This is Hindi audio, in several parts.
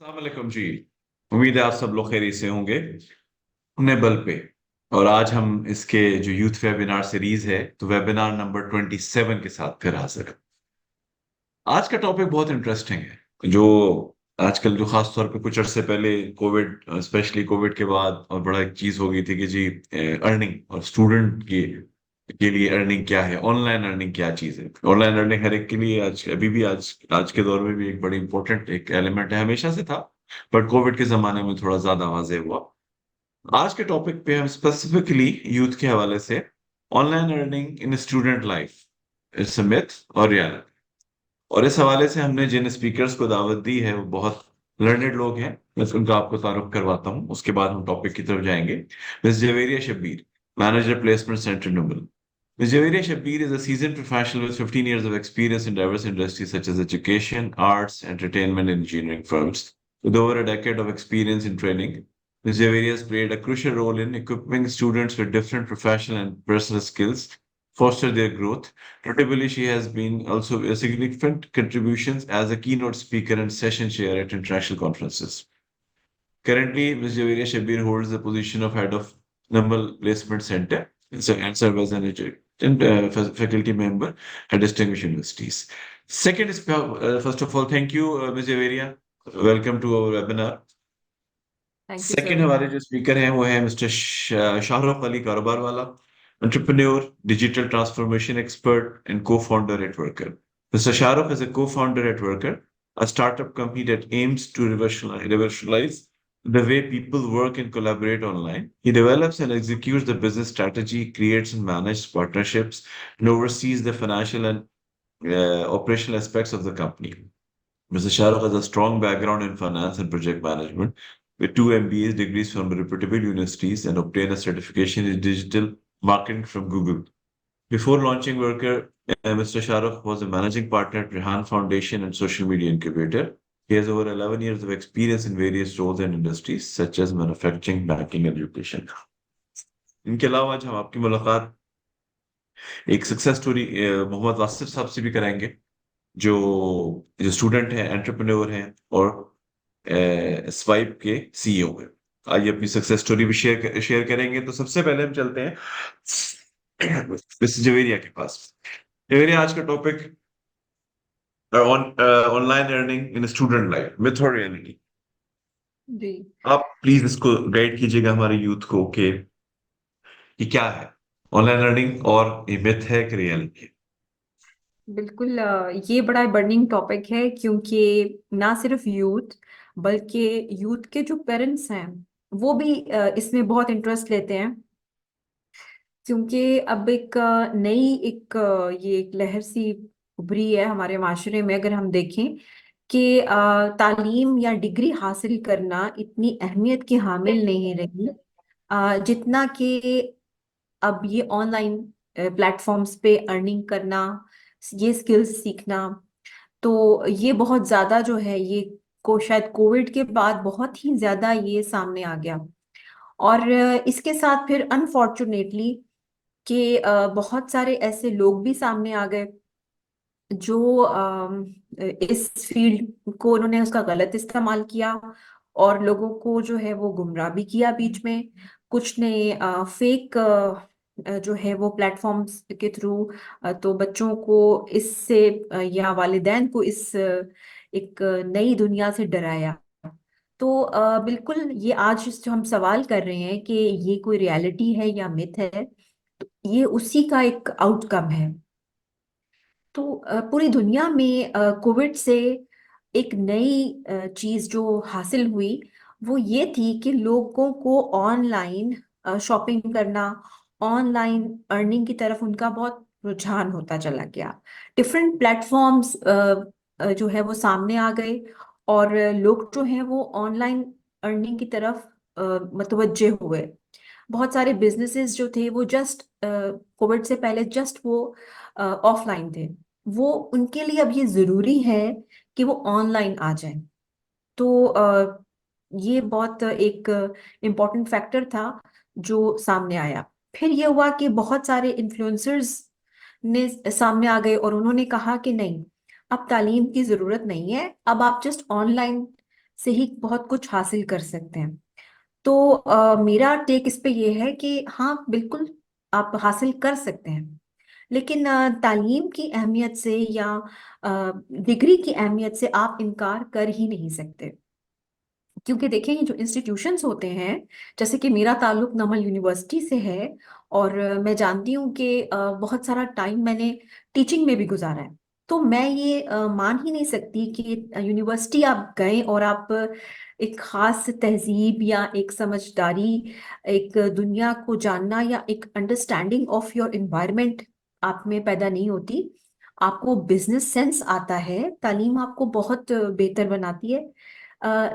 अस्सलामुअलैकुम जी। उम्मीद है आप सब लोग खैरियत से होंगे अपने बल पे। और आज हम इसके जो यूथ वेबिनार सीरीज है तो वेबिनार नंबर 27 के साथ फिर हाजिर हैं। आज का टॉपिक बहुत इंटरेस्टिंग है। जो आजकल जो खास तौर पे कुछ अरसे पहले कोविड स्पेशली कोविड के बाद और बड़ा एक चीज हो गई थी कि जी अर्निंग और स्टूडेंट के लिए अर्निंग क्या है, ऑनलाइन अर्निंग क्या चीज है। ऑनलाइन अर्निंग हर एक के लिए आज अभी भी आज आज के दौर में भी एक बड़ी इंपॉर्टेंट एक एलिमेंट है, हमेशा से था, बट कोविड के जमाने में थोड़ा ज्यादा वाज़ेह हुआ। आज के टॉपिक पे हम स्पेसिफिकली यूथ के हवाले से online earning in student life, it's a myth और रियलिटी। और इस हवाले से हमने जिन स्पीकर्स को दावत दी है वो बहुत लर्नेड लोग हैं। मैं उनका आपको तारुफ करवाता हूँ, उसके बाद हम टॉपिक की तरफ जाएंगे। Miss Javeria Shabbir, manager placement centre Nambol. Ms. Javeria Shabir is a seasoned professional with 15 years of experience in diverse industries such as education, arts, entertainment, and engineering firms. With over a decade of experience in training, Ms. Javeria has played a crucial role in equipping students with different professional and personal skills, foster their growth. Notably, she has been also a significant contributions as a keynote speaker and session chair at international conferences. Currently, Ms. Javeria Shabir holds the position of head of Namal Placement Center and serves as an faculty member at distinguished universities. Second is, first of all, thank you, Ms. Javeria. Welcome to our webinar. Thank you second sir. हमारे जो स्पीकर हैं वो है मिस्टर शाहरुख अली, कारोबार वाला, entrepreneur, digital transformation expert and co-founder at Worker. Mr. Shahrukh is a co-founder at Worker, a startup company that aims to revolutionize the way people work and collaborate online. He develops and executes the business strategy, creates and manages partnerships, and oversees the financial and operational aspects of the company. Mr. Shahrukh has a strong background in finance and project management, with two MBA degrees from reputable universities and obtained a certification in digital marketing from Google. Before launching Worker, Mr. Shahrukh was a managing partner at Rehan Foundation and Social Media Incubator. He has over 11 years of experience in various roles and industries such as manufacturing, banking, and education. इनके अलावा आज हम आपकी मुलाकात एक सक्सेस स्टोरी मोहम्मद वासिफ साहब से भी कराएंगे, जो जो स्टूडेंट हैं, एंटरप्रेन्योर हैं और स्वाइप के सीईओ हैं। आज अपनी सक्सेस स्टोरी भी शेयर करेंगे। तो सबसे पहले हम चलते हैं मिस्टर जवेरिया के पास। जवेरिया, आज का topic online earning in student life, myth और रियलिटी। जी आप प्लीज इसको गाइड कीजिएगा हमारे यूथ को कि ये क्या है ऑनलाइन अर्निंग और ये मिथ है कि रियलिटी है। बिल्कुल, ये बड़ा बर्निंग टॉपिक है क्योंकि ना सिर्फ यूथ बल्कि यूथ के जो पेरेंट्स हैं वो भी इसमें बहुत इंटरेस्ट लेते हैं। क्योंकि अब एक नई एक ये एक लहर सी उभरी है हमारे माशरे में। अगर हम देखें कि तालीम या डिग्री हासिल करना इतनी अहमियत की हामिल नहीं रही जितना कि अब ये ऑनलाइन प्लेटफॉर्म्स पे अर्निंग करना, ये स्किल्स सीखना। तो ये बहुत ज्यादा जो है ये को शायद कोविड के बाद बहुत ही ज्यादा ये सामने आ गया। और इसके साथ फिर अनफॉर्चुनेटली कि बहुत सारे ऐसे लोग भी सामने आ गए जो इस फील्ड को उन्होंने उसका गलत इस्तेमाल किया और लोगों को जो है वो गुमराह भी किया बीच में। कुछ ने फेक जो है वो प्लेटफॉर्म्स के थ्रू तो बच्चों को इससे या वालिदैन को इस एक नई दुनिया से डराया। तो बिल्कुल ये आज जो हम सवाल कर रहे हैं कि ये कोई रियलिटी है या मिथ है, तो ये उसी का एक आउटकम है। तो पूरी दुनिया में कोविड से एक नई चीज जो हासिल हुई वो ये थी कि लोगों को ऑनलाइन शॉपिंग करना, ऑनलाइन अर्निंग की तरफ उनका बहुत रुझान होता चला गया। डिफरेंट प्लेटफॉर्म्स जो है वो सामने आ गए और लोग जो हैं वो ऑनलाइन अर्निंग की तरफ मतवज्जे हुए। बहुत सारे बिजनेसेस जो थे वो जस्ट कोविड से पहले जस्ट वो ऑफलाइन थे, वो उनके लिए अब ये जरूरी है कि वो ऑनलाइन आ जाए। तो ये बहुत एक इम्पोर्टेंट फैक्टर था जो सामने आया। फिर ये हुआ कि बहुत सारे इन्फ्लुएंसर्स ने सामने आ गए और उन्होंने कहा कि नहीं, अब तालीम की जरूरत नहीं है, अब आप जस्ट ऑनलाइन से ही बहुत कुछ हासिल कर सकते हैं। तो मेरा टेक इस पे ये है कि हाँ बिल्कुल आप हासिल कर सकते हैं, लेकिन तालीम की अहमियत से या डिग्री की अहमियत से आप इनकार कर ही नहीं सकते। क्योंकि देखें ये जो इंस्टीट्यूशंस होते हैं, जैसे कि मेरा ताल्लुक नमल यूनिवर्सिटी से है, और मैं जानती हूँ कि बहुत सारा टाइम मैंने टीचिंग में भी गुजारा है। तो मैं ये मान ही नहीं सकती कि यूनिवर्सिटी आप गए और आप एक खास तहजीब या एक समझदारी, एक दुनिया को जानना या एक अंडरस्टैंडिंग ऑफ योर एनवायरनमेंट आप में पैदा नहीं होती। आपको बिजनेस सेंस आता है, तालीम आपको बहुत बेहतर बनाती है।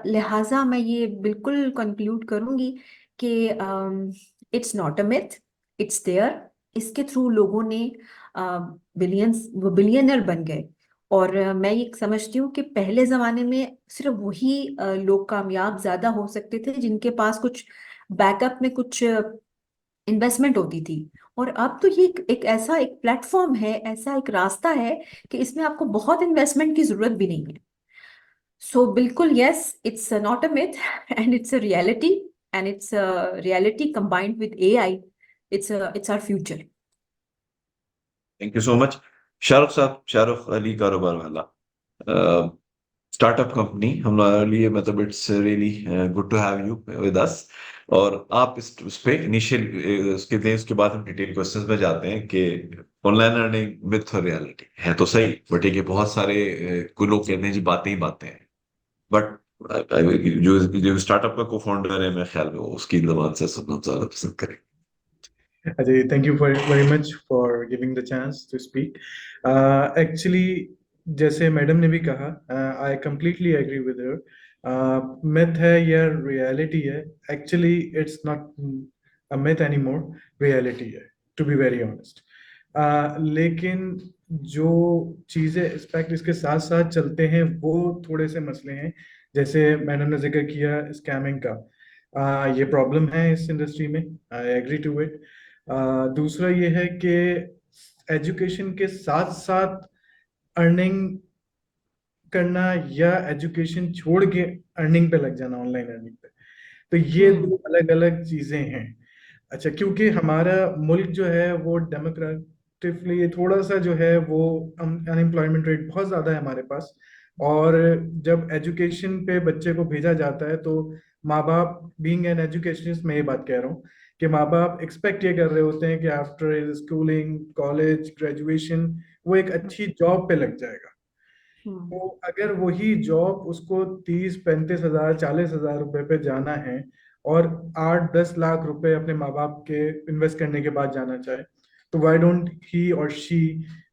लिहाजा मैं ये बिल्कुल कंक्लूड करूंगी कि it's not a myth, it's there. इसके थ्रू लोगों ने बिलियंस, वो बिलियनर बन गए। और मैं ये समझती हूँ कि पहले जमाने में सिर्फ वही लोग कामयाब ज्यादा हो सकते थे जिनके पास कुछ बैकअप में कुछ इन्वेस्टमेंट होती थी। और अब तो ये एक ऐसा एक प्लेटफॉर्म है, ऐसा एक रास्ता है कि इसमें आपको बहुत इन्वेस्टमेंट की जरूरत भी नहीं है। सो बिल्कुल yes, it's not a myth and it's a reality, and it's a reality combined with AI. It's our future. Thank you so much. Shahrukh साहब, शाहरुख अली कारोबार वाला स्टार्टअप कंपनी हमारे लिए, मतलब it's really good to have you with us. और आप इस पे इनिशियल उसके दें, उसके बाद हम डिटेल क्वेश्चंस में जाते हैं कि ऑनलाइन अर्निंग मिथ और रियलिटी है तो सही, बट ये बहुत सारे कुछ लोग कहते हैं जी बातें ही बातें हैं। बट जो जो स्टार्टअप का को फाउंडर है, मेरे ख्याल में वो उसकी जबान से सुनना ज्यादा पसंद करें। Ajay, thank you very much for giving the chance to speak. Actually, जैसे मैडम ने भी कहा, आई completely agree with her. myth है या reality है, actually it's not a myth anymore, reality है, to be very honest. लेकिन जो चीज़ें इस्पेक्ट इसके साथ साथ चलते हैं वो थोड़े से मसले हैं। जैसे मैडम ने जिक्र किया स्कैमिंग का, ये प्रॉब्लम है इस इंडस्ट्री में, आई एग्री टू इट। दूसरा ये है कि एजुकेशन के साथ साथ अर्निंग करना या एजुकेशन छोड़ के अर्निंग पे लग जाना, ऑनलाइन अर्निंग पे, तो ये दो अलग अलग चीजें हैं। अच्छा, क्योंकि हमारा मुल्क जो है वो डेमोक्रेटिकली थोड़ा सा जो है वो अनएम्प्लॉयमेंट रेट बहुत ज्यादा है हमारे पास। और जब एजुकेशन पे बच्चे को भेजा जाता है तो माँ बाप, बीइंग एन एजुकेशनिस्ट मैं ये बात कह रहा हूँ कि माँ बाप एक्सपेक्ट ये कर रहे होते हैं कि आफ्टर स्कूलिंग, कॉलेज, ग्रेजुएशन, वो एक अच्छी जॉब पे लग जाएगा। तो अगर वही जॉब उसको 30-35 हजार, 40 हजार रुपए पे जाना है और 8-10 लाख रुपए अपने माँ बाप के इन्वेस्ट करने के बाद जाना चाहे, तो वाई डोंट ही और she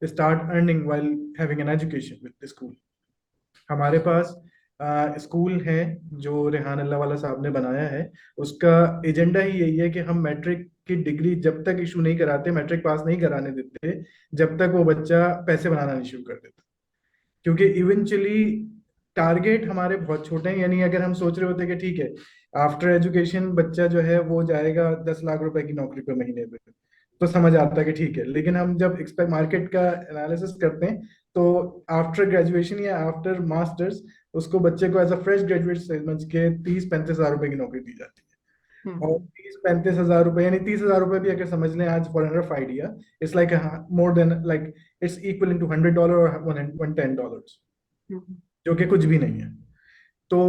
start earning while having an education with school. हमारे पास स्कूल है जो रेहान अल्लाह वाला साहब ने बनाया है। उसका एजेंडा ही यही है कि हम मैट्रिक की डिग्री जब तक इशू नहीं कराते, मैट्रिक पास नहीं कराने देते, जब तक वो बच्चा पैसे बनाना नहीं शुरू कर देता। क्योंकि इवेंचुअली टारगेट हमारे बहुत छोटे हैं। यानी अगर हम सोच रहे होते कि ठीक है, आफ्टर एजुकेशन बच्चा जो है वो जाएगा 10 लाख रुपए की नौकरी पे महीने पे, तो समझ आता है कि ठीक है। लेकिन हम जब एक्सपेक्ट मार्केट का एनालिसिस करते हैं तो आफ्टर ग्रेजुएशन या आफ्टर मास्टर्स उसको बच्चे को एज अ फ्रेश ग्रेजुएट समझ के 30-35 हजार रुपए की नौकरी दी जाती है। और 30-35 हजार रुपए यानी 30 हजार रुपए भी अगर समझ लें आज, for an rough idea, it's like more than like it's equal to $100 और $110, जो कि कुछ भी नहीं है। तो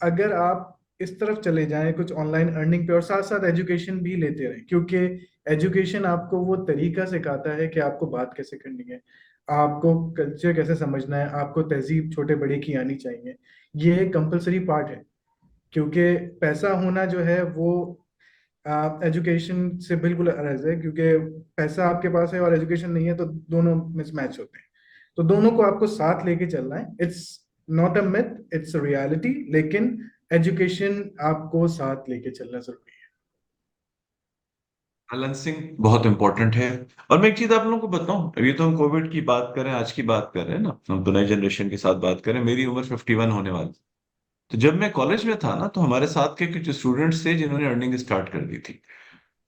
अगर आप इस तरफ चले जाएं कुछ ऑनलाइन अर्निंग पे और साथ साथ एजुकेशन भी लेते रहें, क्योंकि एजुकेशन आपको वो तरीका सिखाता है कि आपको बात कैसे करनी है, आपको कल्चर कैसे समझना है, आपको तहजीब छोटे बड़े की आनी चाहिए। ये एक कंपलसरी पार्ट है, क्योंकि पैसा होना जो है वो एजुकेशन से बिल्कुल अलग है। क्योंकि पैसा आपके पास है और एजुकेशन नहीं है तो दोनों मिसमैच होते हैं। तो दोनों को आपको साथ लेके चलना है। It's not a myth, it's a reality, लेकिन एजुकेशन आपको साथ लेके चलना जरूरी है। बैलेंसिंग बहुत इंपॉर्टेंट है। और मैं एक चीज आप लोगों को बताऊं, अभी तो हम कोविड की बात कर रहे हैं, आज की बात कर रहे हैं ना, हम तो नई जनरेशन के साथ बात कर रहे हैं। मेरी उम्र 51 होने वाली। तो जब मैं कॉलेज में था ना, तो हमारे साथ के कुछ स्टूडेंट्स थे जिन्होंने अर्निंग स्टार्ट कर दी थी।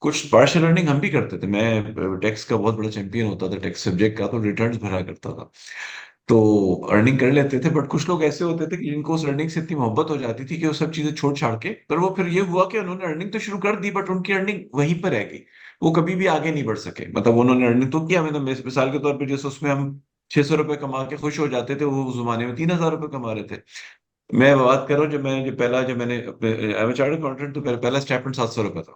कुछ पार्शियल अर्निंग हम भी करते थे। मैं टैक्स का बहुत बड़ा चैंपियन होता था, टैक्स सब्जेक्ट का, तो रिटर्न्स भरा करता था। तो अर्निंग कर लेते थे। बट कुछ लोग ऐसे होते थे कि जिनको उस अर्निंग से इतनी मोहब्बत हो जाती थी कि वो सब चीजें छोड़ छाड़ के, पर वो फिर ये हुआ कि उन्होंने अर्निंग तो शुरू कर दी बट उनकी अर्निंग वहीं पर रह गई। वो कभी भी आगे नहीं बढ़ सके। मतलब उन्होंने अर्निंग तो किया, मतलब मिसाल के तौर पर जैसे उसमें हम 600 रुपए कमा के खुश हो जाते थे, वो उस जमाने में 3000 रुपए कमा रहे थे। मैं बात कर रहा हूँ जब मैंने चार्टर्ड अकाउंटेंट, तो पहला स्टेपमेंट 700 रुपए था।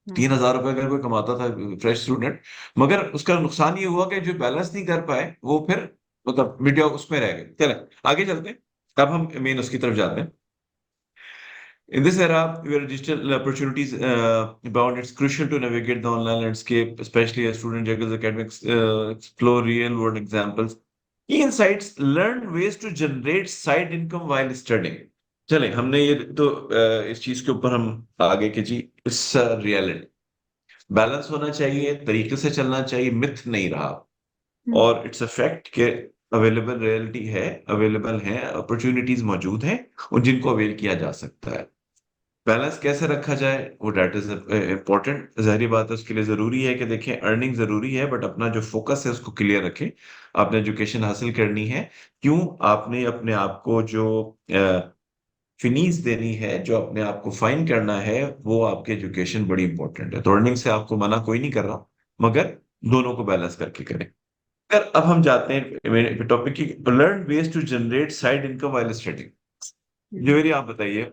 हम्म 3000 रुपए अगर कोई कमाता था फ्रेश स्टूडेंट। मगर उसका नुकसान ये हुआ कि जो बैलेंस नहीं कर पाए वो फिर मतलब मीडिया उसमें रह गए। चले आगे चलते हैं। अब हम मेन उसकी तरफ जाते हैं। In this era, where digital opportunities abound, it's crucial to navigate the online landscape, especially as student juggles academics, explore real-world examples. Key insights: learn ways to generate side income while studying. चले हमने ये तो इस चीज के ऊपर हम आगे की जी, इट्स रियलिटी। बैलेंस होना चाहिए, तरीके से चलना चाहिए, मिथ नहीं रहा। हम्म और इट्स अ फैक्ट के अवेलेबल रियलिटी है, अवेलेबल है, अपॉर्चुनिटीज मौजूद हैं और जिनको अवेल किया जा सकता है। बैलेंस कैसे रखा जाए वो डेट इज इम्पोर्टेंट। जाहिर बात है उसके लिए जरूरी है कि देखें, अर्निंग जरूरी है बट अपना जो फोकस है उसको क्लियर रखें। आपने एजुकेशन हासिल करनी है, क्यों? आपने अपने आप को जो फीस देनी है, जो अपने आप को फाइन करना है, वो आपकी एजुकेशन बड़ी इंपॉर्टेंट है। तो अर्निंग से आपको मना कोई नहीं कर रहा, मगर दोनों को बैलेंस करके करें। फिर अब हम जाते हैं टॉपिक की, learn ways to generate side income while studying. जो हम्म। मेरी आप बताइए,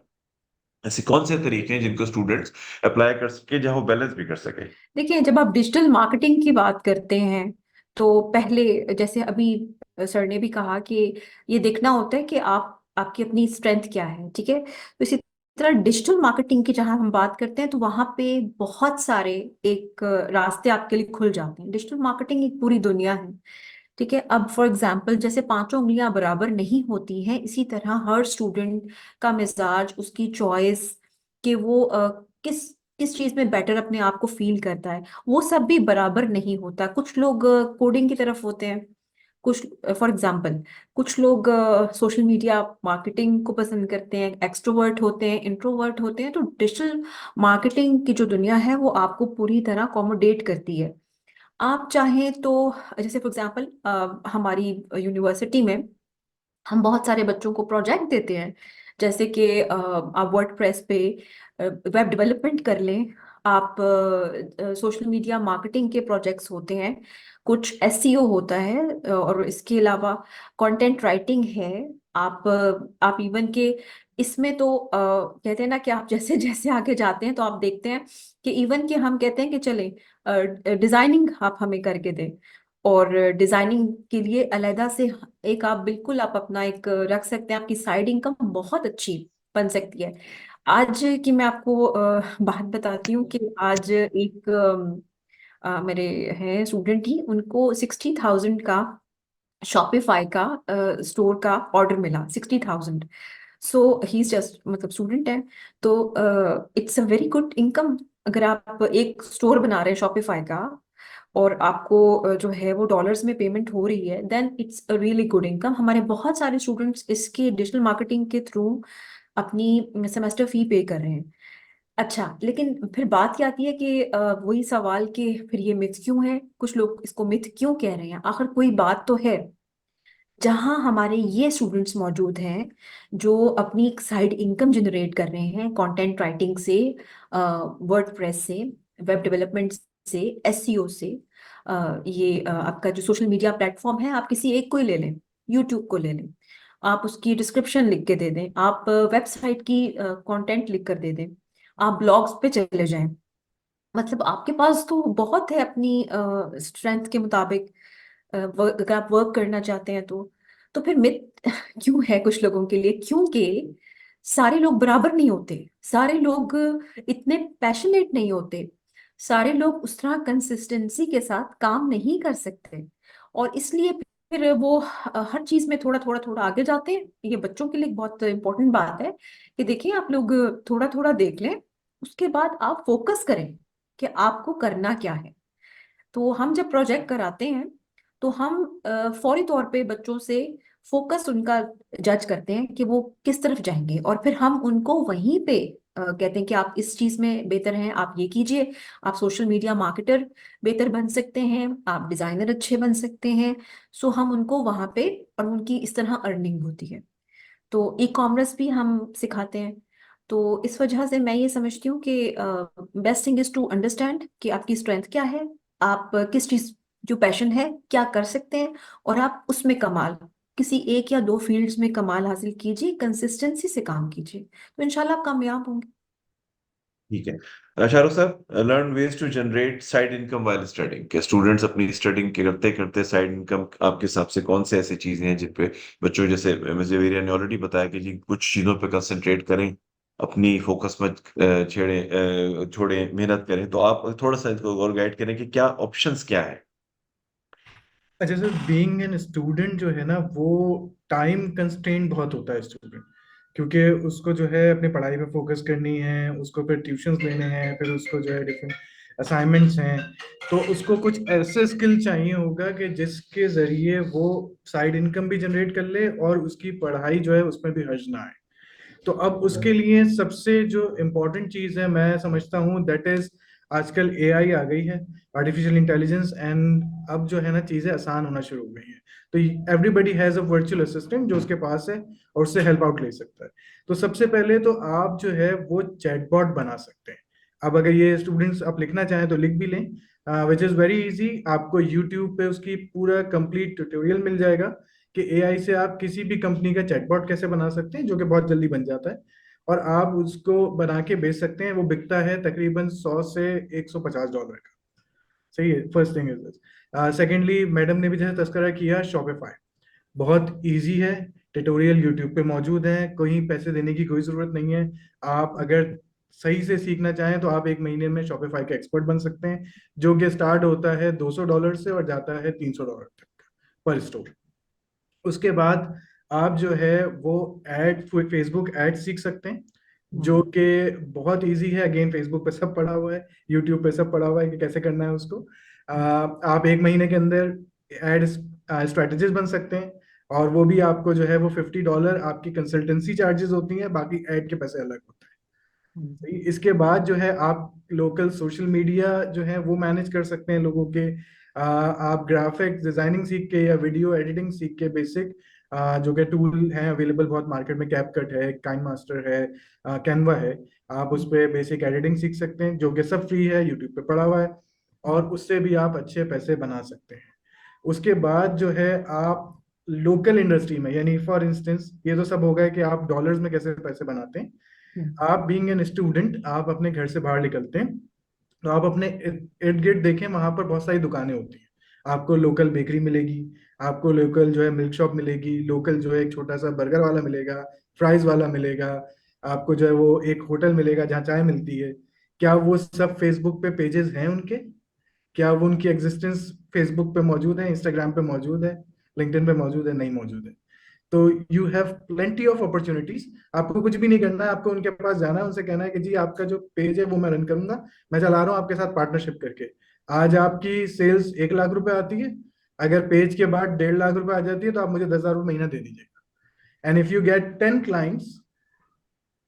ऐसे कौन से तरीके हैं जिनको स्टूडेंट्स अप्लाई कर सके जहां वो बैलेंस भी कर सके? देखिए, जब आप डिजिटल मार्केटिंग की बात करते हैं तो पहले, जैसे अभी सर ने भी कहा कि ये देखना होता है कि आप आपकी अपनी स्ट्रेंथ क्या है, ठीक है। तो इसी तरह डिजिटल मार्केटिंग की जहां हम बात करते हैं तो वहां पे बहुत सारे एक रास्ते आपके लिए खुल जाते हैं। डिजिटल मार्केटिंग एक पूरी दुनिया है, ठीक है। अब फॉर एग्जाम्पल, जैसे पांचों उंगलियां बराबर नहीं होती हैं, इसी तरह हर स्टूडेंट का मिजाज, उसकी चॉइस, कि वो किस किस चीज में बेटर अपने आप को फील करता है, वो सब भी बराबर नहीं होता। कुछ लोग कोडिंग की तरफ होते हैं, कुछ, फॉर एग्जाम्पल, कुछ लोग सोशल मीडिया मार्केटिंग को पसंद करते हैं, एक्सट्रोवर्ट होते हैं, इंट्रोवर्ट होते हैं। तो डिजिटल मार्केटिंग की जो दुनिया है वो आपको पूरी तरह अकोमोडेट करती है। आप चाहें तो, जैसे फॉर एग्जांपल, हमारी यूनिवर्सिटी में हम बहुत सारे बच्चों को प्रोजेक्ट देते हैं, जैसे कि आप वर्डप्रेस पे वेब डेवलपमेंट कर लें, आप सोशल मीडिया मार्केटिंग के प्रोजेक्ट्स होते हैं, कुछ एसईओ होता है, और इसके अलावा कंटेंट राइटिंग है। आप इवन के इसमें तो कहते हैं ना कि आप जैसे जैसे आगे जाते हैं तो आप देखते हैं कि इवन के हम कहते हैं कि चले डिजाइनिंग आप हमें करके दें, और डिजाइनिंग के लिए अलहदा से एक आप बिल्कुल आप अपना एक रख सकते हैं, आपकी साइड इनकम बहुत अच्छी बन सकती है। आज की मैं आपको बात बताती हूँ कि आज एक मेरे हैं स्टूडेंट ही, उनको 60,000 का शॉपिफाई का स्टोर का ऑर्डर मिला, 60,000। सो ही इज जस्ट, मतलब स्टूडेंट है, तो it's a very good income. अगर आप एक स्टोर बना रहे हैं शॉपिफाई का और आपको जो है वो डॉलर्स में पेमेंट हो रही है, then it's a really good income. हमारे बहुत सारे स्टूडेंट्स इसके डिजिटल मार्केटिंग के थ्रू अपनी सेमेस्टर फी पे कर रहे हैं। अच्छा, लेकिन फिर बात क्या आती है कि वही सवाल कि फिर ये मिथ क्यों है, कुछ लोग इसको मिथ क्यों कह रहे हैं? आखिर कोई बात तो है। जहां हमारे ये स्टूडेंट्स मौजूद हैं जो अपनी एक साइड इनकम जनरेट कर रहे हैं कंटेंट राइटिंग से, वर्डप्रेस से, वेब डेवलपमेंट से, एसईओ से, ये आपका जो सोशल मीडिया प्लेटफॉर्म है, आप किसी एक को ही ले लें, यूट्यूब को ले लें, आप उसकी डिस्क्रिप्शन लिख के दे दें, आप वेबसाइट की कंटेंट लिख कर दे दें, आप ब्लॉग्स पे चले जाएं। मतलब आपके पास तो बहुत है अपनी स्ट्रेंथ के मुताबिक। अगर आप वर्क करना चाहते हैं तो फिर मिथ क्यों है कुछ लोगों के लिए? क्योंकि सारे लोग बराबर नहीं होते, सारे लोग इतने पैशनेट नहीं होते, सारे लोग उस तरह कंसिस्टेंसी के साथ काम नहीं कर सकते, और इसलिए फिर वो हर चीज में थोड़ा थोड़ा थोड़ा आगे जाते हैं। ये बच्चों के लिए एक बहुत इंपॉर्टेंट बात है कि देखिए, आप लोग थोड़ा थोड़ा देख लें, उसके बाद आप फोकस करें कि आपको करना क्या है। तो हम जब प्रोजेक्ट कराते हैं तो हम फौरी तौर पे बच्चों से फोकस उनका जज करते हैं कि वो किस तरफ जाएंगे, और फिर हम उनको वहीं पे कहते हैं कि आप इस चीज में बेहतर हैं, आप ये कीजिए, आप सोशल मीडिया मार्केटर बेहतर बन सकते हैं, आप डिजाइनर अच्छे बन सकते हैं। सो हम उनको वहां पे, और उनकी इस तरह अर्निंग होती है। तो ई कॉमर्स भी हम सिखाते हैं। तो इस वजह से मैं ये समझती हूँ कि best thing is to understand कि आपकी स्ट्रेंथ क्या है, आप किस चीज, जो पैशन है क्या कर सकते हैं, और आप उसमें कमाल, किसी एक या दो फील्ड्स में कमाल हासिल कीजिए, कंसिस्टेंसी से काम कीजिए, तो इंशाल्लाह आप कामयाब होंगे। ठीक है शाहरुख साहब, learn ways to generate side income while studying. क्या स्टूडेंट्स अपनी स्टडिंग के करते करते साइड इनकम आपके हिसाब से कौन से ऐसी चीजें हैं जिन पे बच्चों, जैसे जवेरिया ने ऑलरेडी बताया कि जी कुछ चीजों पे कंसंट्रेट करें, अपनी फोकस मत छोड़े, मेहनत करें, तो आप थोड़ा सा इसको और गाइड करें कि क्या ऑप्शंस क्या है। अच्छा सर, बीइंग एन स्टूडेंट जो है ना, वो टाइम कंस्ट्रेंट बहुत होता है स्टूडेंट, क्योंकि उसको जो है अपनी पढ़ाई पे फोकस करनी है, उसको फिर ट्यूशंस लेने हैं, फिर उसको जो है डिफरेंट असाइनमेंट्स हैं। तो उसको कुछ ऐसे स्किल चाहिए होगा कि जिसके जरिए वो साइड इनकम भी जनरेट कर ले और उसकी पढ़ाई जो है उसमें भी हर्ज ना आए। तो अब उसके लिए सबसे जो इम्पोर्टेंट चीज है मैं समझता हूँ, दैट इज आजकल एआई आ गई है, आर्टिफिशियल इंटेलिजेंस, एंड अब जो है ना चीजें आसान होना शुरू हो गई हैं। तो everybody has a virtual assistant जो उसके पास है और उससे हेल्प आउट ले सकता है। तो सबसे पहले तो आप जो है वो चैटबॉट बना सकते हैं। अब अगर ये स्टूडेंट्स आप लिखना चाहें तो लिख भी लें, विच इज़ वेरी इजी। आपको यूट्यूब पे उसकी पूरा कंप्लीट ट्यूटोरियल मिल जाएगा कि एआई से आप किसी भी कंपनी का चैटबॉट कैसे बना सकते हैं, जो कि बहुत जल्दी बन जाता है, और आप उसको बना के बेच सकते हैं। वो बिकता है तकरीबन 100 से $150 का। सही है, first thing is this. Secondly, madam ने भी जैसे तस्करा किया, शॉपिफाई बहुत इजी है, ट्यूटोरियल यूट्यूब पे मौजूद है, कोई पैसे देने की कोई जरूरत नहीं है। आप अगर सही से सीखना चाहें तो आप एक महीने में शॉपिफाई के एक्सपर्ट बन सकते हैं, जो कि स्टार्ट होता है $200 से और जाता है $300 तक पर स्टोर। उसके बाद आप जो है वो एड, फेसबुक एड सीख सकते हैं, जो कि बहुत इजी है। अगेन, फेसबुक पे सब पड़ा हुआ है, यूट्यूब पे सब पड़ा हुआ है कि कैसे करना है उसको। आप एक महीने के अंदर एड स्ट्रेटजीज बन सकते हैं, और वो भी आपको जो है वो $50 आपकी कंसल्टेंसी चार्जेस होती हैं, बाकी एड के पैसे अलग होते हैं। सही, इसके बाद जो है आप लोकल सोशल मीडिया जो है वो मैनेज कर सकते हैं लोगों के। आप ग्राफिक्स डिजाइनिंग सीख के या वीडियो एडिटिंग सीख के बेसिक, जो कि टूल हैं अवेलेबल बहुत मार्केट में, कैपकट है, काइन मास्टर है, कैनवा है, आप उस पर बेसिक एडिटिंग सीख सकते हैं, जो कि सब फ्री है, यूट्यूब पे पड़ा हुआ है, और उससे भी आप अच्छे पैसे बना सकते हैं। उसके बाद जो है आप लोकल इंडस्ट्री में, यानी फॉर इंस्टेंस, ये तो सब हो गया कि आप डॉलर्स में कैसे पैसे बनाते हैं। आप बीइंग एन स्टूडेंट, आप अपने घर से बाहर निकलते हैं तो आप अपने इर्द गिर्द देखें, वहां पर बहुत सारी दुकानें होती हैं। आपको लोकल बेकरी मिलेगी, आपको लोकल जो है मिल्क शॉप मिलेगी, लोकल जो है एक छोटा सा बर्गर वाला मिलेगा, फ्राइज वाला मिलेगा, आपको जो है वो एक होटल मिलेगा जहाँ चाय मिलती है। क्या वो सब फेसबुक पे पेजेस हैं उनके? क्या वो उनकी एग्जिस्टेंस फेसबुक पे मौजूद है, इंस्टाग्राम पे मौजूद है, लिंक्डइन पे मौजूद है? नहीं मौजूद है। तो you have plenty of opportunities. आपको कुछ भी नहीं करना है, आपको उनके पास जाना है, उनसे कहना है कि जी आपका जो पेज है वो मैं रन करूंगा, मैं चला रहा हूँ आपके साथ पार्टनरशिप करके। आज आपकी सेल्स 1 लाख रुपए आती है, अगर पेज के बाद 1.5 लाख रुपए आ जाती है तो आप मुझे 10,000 रुपये महीना दे दीजिएगा। And if you get 10 clients,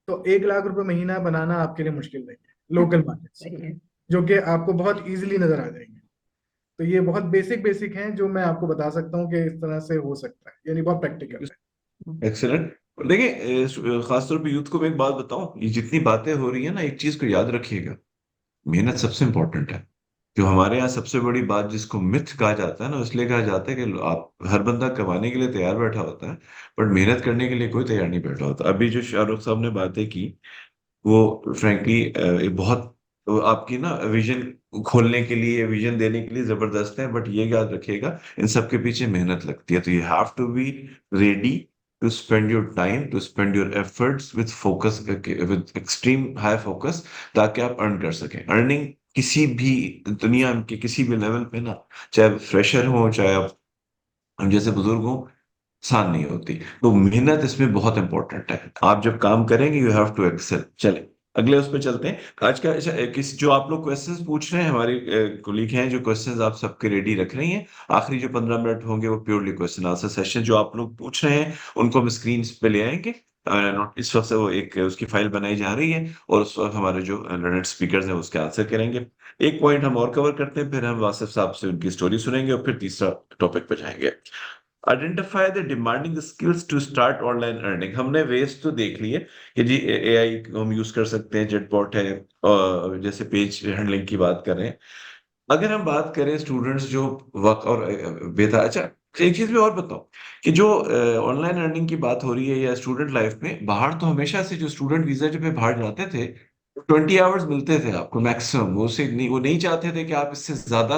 तो 1 लाख रुपए महीना बनाना आपके लिए मुश्किल नहीं है लोकल मार्केट से, सही है। जो कि आपको बहुत इजीली नजर आ जाएंगे। तो ये बहुत बेसिक बेसिक हैं जो मैं आपको बता सकता हूँ कि इस तरह से हो सकता है, यानी बहुत प्रैक्टिकल है। एक्सेलेंट। देखिए खासतौर पे यूथ को मैं एक बात बताऊं, ये जितनी बातें हो रही है ना, एक चीज को याद रखिएगा, मेहनत सबसे इंपॉर्टेंट है। जो हमारे यहाँ सबसे बड़ी बात जिसको मिथ कहा जाता है ना, इसलिए कहा जाता है कि आप, हर बंदा कमाने के लिए तैयार बैठा होता है, बट मेहनत करने के लिए कोई तैयार नहीं बैठा होता। अभी जो शाहरुख साहब ने बातें की, वो फ्रैंकली बहुत, वो आपकी ना विजन खोलने के लिए, विजन देने के लिए जबरदस्त है, बट ये याद रखिएगा इन सब के पीछे मेहनत लगती है। तो you have to be ready to spend your time, to spend your efforts with focus, with extreme high focus, ताकि आप अर्न कर सकें। अर्निंग किसी भी दुनिया के किसी भी लेवल पे ना, चाहे फ्रेशर हो, चाहे आप हम जैसे बुजुर्ग हो, आसान नहीं होती। तो मेहनत इसमें बहुत इंपॉर्टेंट है। आप जब काम करेंगे यू हैव टू एक्सेल। चले अगले उस पर चलते हैं। आज का अच्छा, किस जो आप लोग क्वेश्चंस पूछ रहे हैं, हमारे कोलीग हैं जो क्वेश्चंस आप सबके रेडी रख रही हैं, आखिरी जो 15 मिनट होंगे वो प्योरली क्वेश्चन आंसर सेशन जो आप लोग पूछ रहे हैं, उनको हम स्क्रीन पे ले आएंगे। इस वक्त से वो एक उसकी फाइल बनाई जा रही है और उस वक्त हमारे जो लर्नड स्पीकर्स हैं उसके आंसर करेंगे। एक पॉइंट हम और कवर करते हैं, फिर हम वासिफ साहब से उनकी स्टोरी सुनेंगे और फिर तीसरा टॉपिक पे जाएंगे। Identify the demanding skills to start online earning. हमने वेज तो देख लिए कि जी एआई हम यूज कर सकते हैं, चैटबॉट है, और जैसे पेज हैंडलिंग की बात कर रहे हैं। अगर हम बात करें स्टूडेंट्स जो वर्क और बेटा, अच्छा एक चीज भी और बताओ कि जो ऑनलाइन अर्निंग की बात हो रही है या स्टूडेंट लाइफ में, बाहर तो हमेशा से जो स्टूडेंट वीजा जब पे बाहर जाते थे 20 आवर्स मिलते थे आपको मैक्सिमम, वो नहीं चाहते थे कि आप इससे ज्यादा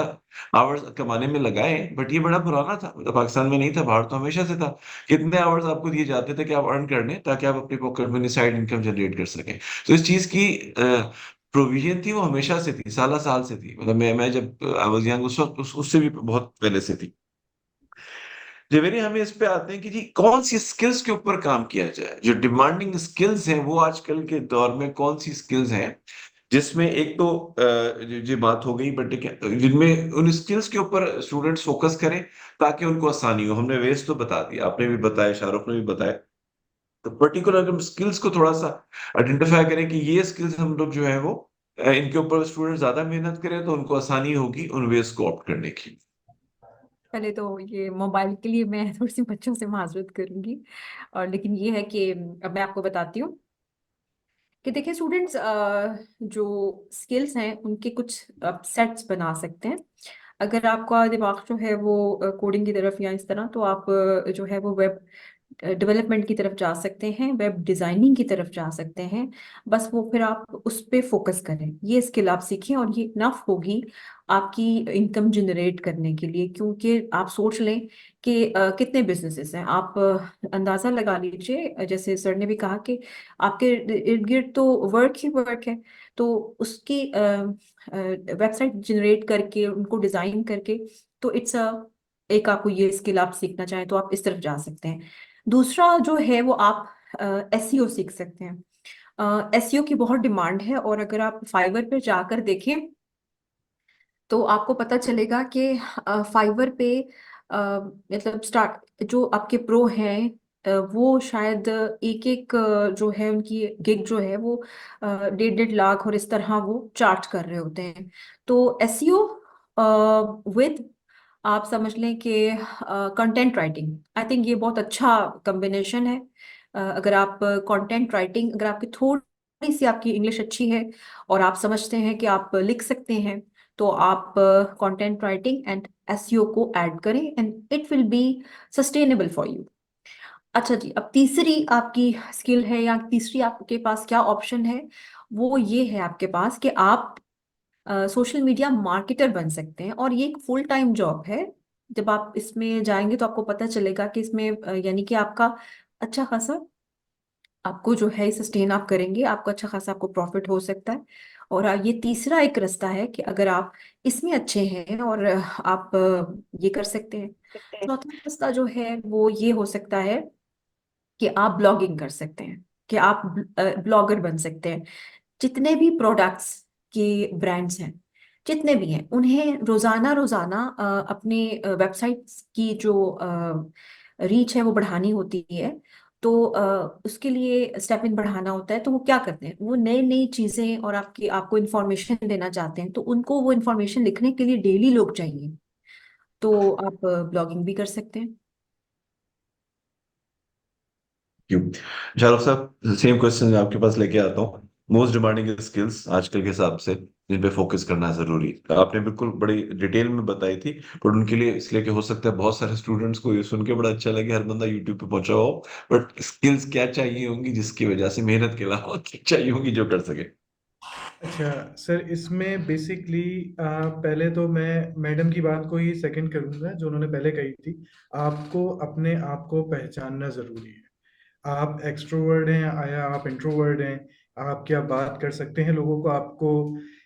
आवर्स कमाने में लगाएं, बट ये बड़ा पुराना था, मतलब पाकिस्तान में नहीं था, बाहर तो हमेशा से था। कितने आवर्स आपको दिए जाते थे कि आप अर्न कर लें ताकि आप अपनी pocket money side income generate कर सकें। तो इस चीज की प्रोविजन थी, वो हमेशा से थी, साला साल से थी, मतलब मैं जब आई वाज यंग उस वक्त उससे भी बहुत पहले से थी। जवेरी, हमें इस पे आते हैं कि जी कौन सी स्किल्स के ऊपर काम किया जाए, जो डिमांडिंग स्किल्स हैं वो आजकल के दौर में कौन सी स्किल्स हैं जिसमें एक तो जो बात हो गई, बट जिनमें उन स्किल्स के ऊपर स्टूडेंट्स फोकस करें ताकि उनको आसानी हो। हमने वेस्ट तो बता दिया, आपने भी बताया, शाहरुख ने भी बताया। तो पर्टिकुलर हम स्किल्स को थोड़ा सा आइडेंटिफाई करें कि ये स्किल्स हम लोग जो है वो इनके ऊपर स्टूडेंट ज्यादा मेहनत करें तो उनको आसानी होगी उन वेज को ऑप्ट करने की। पहले तो ये मोबाइल के लिए मैं थोड़ी सी बच्चों से माजरत करूंगी, और लेकिन ये है कि अब मैं आपको बताती हूँ कि देखिए स्टूडेंट्स जो स्किल्स हैं उनके कुछ सेट्स बना सकते हैं। अगर आपका दिमाग जो है वो कोडिंग की तरफ या इस तरह, तो आप जो है वो वेब डेवलपमेंट की तरफ जा सकते हैं, वेब डिजाइनिंग की तरफ जा सकते हैं। बस वो फिर आप उस पे फोकस करें, ये स्किल आप सीखें और ये इनफ होगी आपकी इनकम जनरेट करने के लिए। क्योंकि आप सोच लें कि कितने बिजनेसेस हैं, आप अंदाजा लगा लीजिए, जैसे सर ने भी कहा कि आपके इर्द गिर्द तो वर्क ही वर्क है। तो उसकी वेबसाइट जनरेट करके उनको डिजाइन करके, तो इट्स अ एक आपको ये स्किल आप सीखना चाहें तो आप इस तरफ जा सकते हैं। दूसरा जो है वो आप एसईओ सीख सकते हैं। एसईओ की बहुत डिमांड है, और अगर आप फाइवर पे जाकर देखें तो आपको पता चलेगा कि फाइवर पे मतलब स्टार्ट जो आपके प्रो हैं, वो शायद एक एक जो है उनकी गिग जो है वो 1.5 लाख और इस तरह वो चार्ज कर रहे होते हैं। तो एसईओ विद आप समझ लें कि कंटेंट राइटिंग, आई थिंक ये बहुत अच्छा कॉम्बिनेशन है। अगर आप कंटेंट राइटिंग, अगर आपकी थोड़ी सी आपकी इंग्लिश अच्छी है और आप समझते हैं कि आप लिख सकते हैं, तो आप कंटेंट राइटिंग एंड एसईओ को ऐड करें and it will be sustainable for you. अच्छा जी, अब तीसरी आपकी स्किल है या तीसरी आपके पास क्या ऑप्शन है, वो ये है आपके पास कि आप सोशल मीडिया मार्केटर बन सकते हैं, और ये एक फुल टाइम जॉब है। जब आप इसमें जाएंगे तो आपको पता चलेगा कि इसमें यानी कि आपका अच्छा खासा, आपको जो है सस्टेन आप करेंगे, आपको अच्छा खासा आपको प्रॉफिट हो सकता है। और ये तीसरा एक रास्ता है कि अगर आप इसमें अच्छे हैं और आप ये कर सकते हैं। चौथा रास्ता जो है वो ये हो सकता है कि आप ब्लॉगिंग कर सकते हैं, कि आप ब्लॉगर बन सकते हैं। जितने भी प्रोडक्ट्स के ब्रांड्स हैं, जितने भी हैं, उन्हें रोजाना रोजाना अपने वेबसाइट्स की जो रीच है वो बढ़ानी होती है। तो उसके लिए स्टेप इन बढ़ाना होता है, तो वो क्या करते हैं, वो नई नई चीजें और आपको इंफॉर्मेशन देना चाहते हैं, तो उनको वो इंफॉर्मेशन लिखने के लिए डेली लोग चाहिए। तो आप ब्लॉगिंग भी कर सकते हैं। क्यों, शाहरुख साहब, सेम क्वेश्चन आपके पास लेके आता हूँ। मोस्ट डिमांडिंग स्किल्स आजकल के हिसाब से जिन पे फोकस करना जरूरी है, आपने बिल्कुल बड़ी डिटेल में बताई थी, पर उनके लिए इसलिए कि हो सकता है बहुत सारे स्टूडेंट्स को ये सुन के बड़ा अच्छा लगे, हर बंदा यूट्यूब पे पहुंचा हो, बट स्किल्स क्या चाहिए होंगी जिसकी वजह से मेहनत के अलावा क्या चाहिए होंगी जो कर सके। अच्छा सर, इसमें बेसिकली पहले तो मैं मैडम की बात को ही सेकंड करूंगा जो उन्होंने पहले कही थी। आपको अपने आप को पहचानना जरूरी है। आप एक्सट्रोवर्ड हैं या आप इंट्रोवर्ड हैं, आप क्या बात कर सकते हैं लोगों को। आपको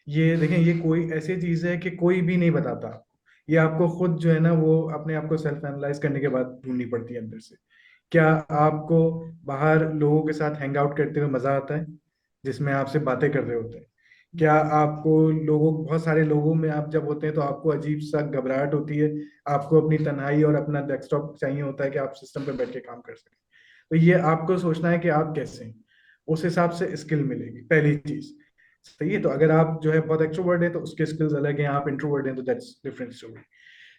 ये देखें, ये कोई ऐसी चीज है कि कोई भी नहीं बताता आपको। ये आपको खुद जो है ना वो अपने आप को सेल्फ एनालाइज करने के बाद ढूंढनी पड़ती है अंदर से। क्या आपको बाहर लोगों के साथ हैंग आउट करते हुए मजा आता है, जिसमें आपसे बातें कर रहे होते हैं? क्या आपको बहुत सारे लोगों में आप जब होते हैं तो आपको अजीब सा घबराहट होती है? आपको अपनी तन्हाई और अपना डेस्कटॉप चाहिए होता है कि आप सिस्टम पे बैठ के काम कर सकें। तो ये आपको सोचना है कि आप कैसे हैं, उस हिसाब से स्किल मिलेगी, पहली चीज। सही है, तो अगर आप जो है बहुत एक्सट्रोवर्ट है तो उसके स्किल्स अलग हैं, आप इंट्रोवर्ट हैं तो दैट्स डिफरेंट स्टोरी।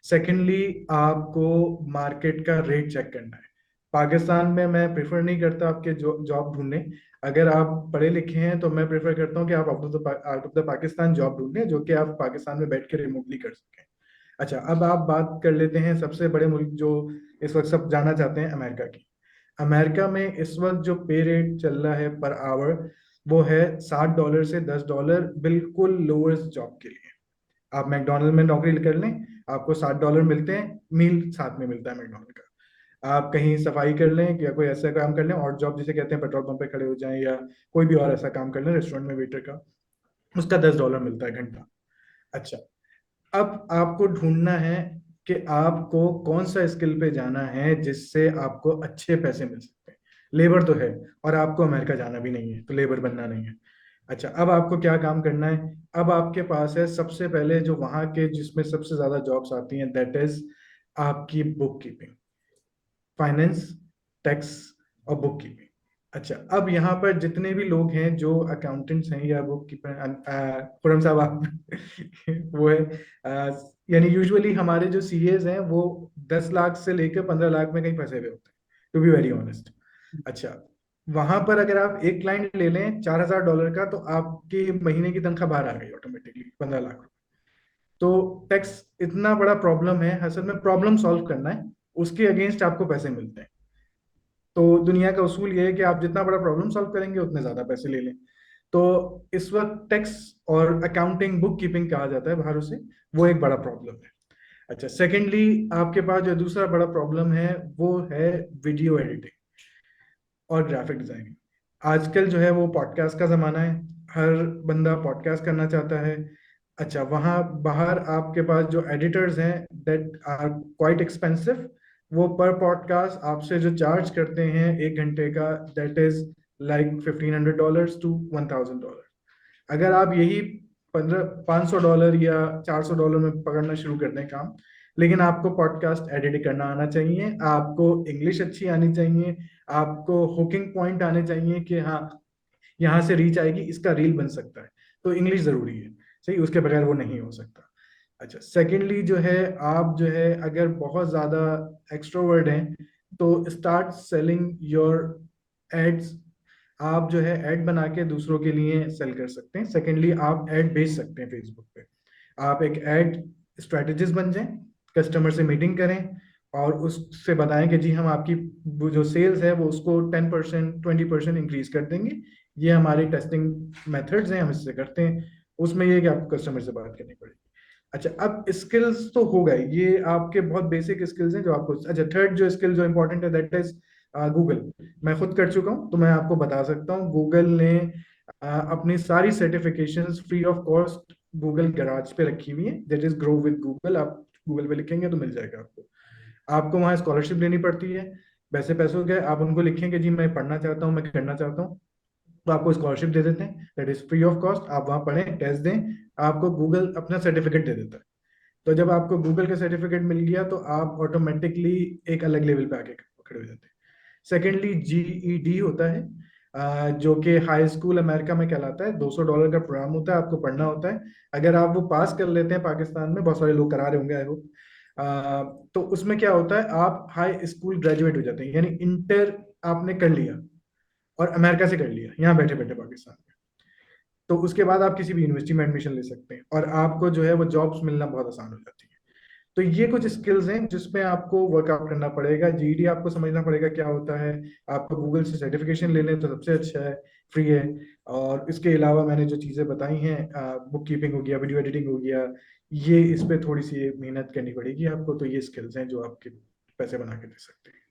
सेकेंडली, आपको मार्केट का रेट चेक करना है। पाकिस्तान में मैं प्रेफर नहीं करता आपके जॉब ढूंढने। अगर आप पढ़े लिखे हैं तो मैं प्रेफर करता हूँ कि आप out of the Pakistan job ढूंढें, जो कि आप पाकिस्तान में बैठ के रिमोटली कर सकें। अच्छा, अब आप बात कर लेते हैं सबसे बड़े मुल्क जो इस वक्त सब जाना चाहते हैं, अमेरिका की। अमेरिका में इस वक्त जो पे रेट चल रहा है पर आवर, वो है $60 से $10, बिल्कुल लोएस्ट जॉब के लिए। आप मैकडोनल्ड में नौकरी कर लें, आपको $60 मिलते हैं, मील साथ में मिलता है मैकडोनल्ड का। आप कहीं सफाई कर लें या कोई ऐसा काम कर लें, और जॉब जिसे कहते हैं पेट्रोल पंप पे खड़े हो जाएं, या कोई भी और ऐसा काम कर लें रेस्टोरेंट में वेटर का, उसका $10 मिलता है घंटा। अच्छा, अब आपको ढूंढना है कि आपको कौन सा स्किल पे जाना है जिससे आपको अच्छे पैसे मिल सकते हैं। लेबर तो है, और आपको अमेरिका जाना भी नहीं है, तो लेबर बनना नहीं है। अच्छा, अब आपको क्या काम करना है? अब आपके पास है सबसे पहले जो वहां के जिसमें सबसे ज्यादा जॉब्स आती हैं, दैट इज आपकी बुक कीपिंग, फाइनेंस, टैक्स और बुक कीपिंग। अच्छा, अब यहाँ पर जितने भी लोग हैं जो अकाउंटेंट्स हैं या बुक कीपर, खुरम साहब आप वो है, यानी यूजुअली हमारे जो सीएज हैं वो 10 लाख से लेकर 15 लाख में कहीं फंसे हुए होते हैं, टू बी वेरी ऑनेस्ट। अच्छा, वहां पर अगर आप एक क्लाइंट ले लें $4000 का, तो आपकी महीने की तनख्वाह बाहर आ गई ऑटोमेटिकली, 15 लाख। तो टैक्स इतना बड़ा प्रॉब्लम है, असल में प्रॉब्लम सॉल्व करना है, उसके अगेंस्ट आपको पैसे मिलते हैं। तो दुनिया का उसूल ये है कि आप जितना बड़ा प्रॉब्लम सॉल्व करेंगे उतने ज्यादा पैसे ले लें। तो इस वक्त टैक्स और अकाउंटिंग, बुक कीपिंग कहा जाता है बाहर उसे, वो एक बड़ा प्रॉब्लम है। अच्छा, सेकेंडली, आपके पास जो दूसरा बड़ा प्रॉब्लम है वो है वीडियो एडिटिंग और ग्राफिक डिजाइनिंग। आजकल जो है वो पॉडकास्ट का जमाना है, हर बंदा पॉडकास्ट करना चाहता है। अच्छा, वहाँ बाहर आपके पास जो एडिटर्स हैं, दैट आर क्वाइट एक्सपेंसिव। वो पर पॉडकास्ट आपसे जो चार्ज करते हैं 1 घंटे का, दैट इज लाइक $1500 to $1000। अगर आप यही 500 डॉलर या $400 में पकड़ना शुरू कर दें काम, लेकिन आपको पॉडकास्ट एडिट करना आना चाहिए, आपको इंग्लिश अच्छी आनी चाहिए, आपको हुकिंग पॉइंट आने चाहिए कि हाँ यहाँ से रीच आएगी, इसका रील बन सकता है, तो इंग्लिश जरूरी है। सही, उसके बगैर वो नहीं हो सकता। अच्छा, सेकेंडली जो है, आप जो है अगर बहुत ज्यादा एक्सट्रोवर्ट हैं तो स्टार्ट सेलिंग योर एड्स। आप जो है ऐड बना के दूसरों के लिए सेल कर सकते हैं। सेकेंडली, आप ऐड भेज सकते हैं फेसबुक पे। आप एक ऐड स्ट्रेटेजिस्ट बन जाएं, कस्टमर से मीटिंग करें और उससे बताएं कि जी हम आपकी वो जो सेल्स है वो उसको 10% 20% इंक्रीज कर देंगे, ये हमारी टेस्टिंग मेथड्स हैं, हम इससे करते हैं। उसमें ये है कि आपको कस्टमर से बात करनी पड़ेगी। अच्छा, अब स्किल्स तो हो गए, ये आपके बहुत बेसिक स्किल्स हैं जो आपको। अच्छा, थर्ड जो स्किल जो इंपॉर्टेंट है, दैट इज गूगल। मैं खुद कर चुका हूँ तो मैं आपको बता सकता हूँ, गूगल ने अपनी सारी certifications free of cost Google garage पे रखी हुई है, that is grow with Google. आप गूगल पे लिखेंगे तो मिल जाएगा आपको। आपको वहाँ स्कॉलरशिप लेनी पड़ती है, वैसे पैसों के। आप उनको लिखेंगे जी मैं पढ़ना चाहता हूँ, मैं करना चाहता हूँ, तो आपको स्कॉलरशिप दे देते हैं, that is free of cost. आप वहाँ पढ़ें, टेस्ट दें, आपको गूगल अपना सर्टिफिकेट दे देता है। तो जब आपको गूगल का सर्टिफिकेट मिल गया तो आप ऑटोमेटिकली एक अलग लेवल पे आके खड़े हो जाते हैं। सेकेंडली, जीईडी होता है, जो कि हाई स्कूल अमेरिका में कहलाता है। $200 का प्रोग्राम होता है, आपको पढ़ना होता है। अगर आप वो पास कर लेते हैं, पाकिस्तान में बहुत सारे लोग करा रहे होंगे आई होप, तो उसमें क्या होता है, आप हाई स्कूल ग्रेजुएट हो जाते हैं, यानी इंटर आपने कर लिया और अमेरिका से कर लिया यहाँ बैठे बैठे पाकिस्तान में। तो उसके बाद आप किसी भी यूनिवर्सिटी में एडमिशन ले सकते हैं और आपको जो है वो जॉब्स मिलना बहुत आसान हो जाती है। तो ये कुछ स्किल्स हैं जिसमें आपको वर्कआउट करना पड़ेगा। जीडी आपको समझना पड़ेगा क्या होता है। आपको गूगल से सर्टिफिकेशन ले लें तो सबसे अच्छा है, फ्री है। और इसके अलावा मैंने जो चीज़ें बताई हैं, बुक कीपिंग हो गया, वीडियो एडिटिंग हो गया, ये इस पे थोड़ी सी मेहनत करनी पड़ेगी आपको। तो ये स्किल्स हैं जो आपके पैसे बना के दे सकते हैं।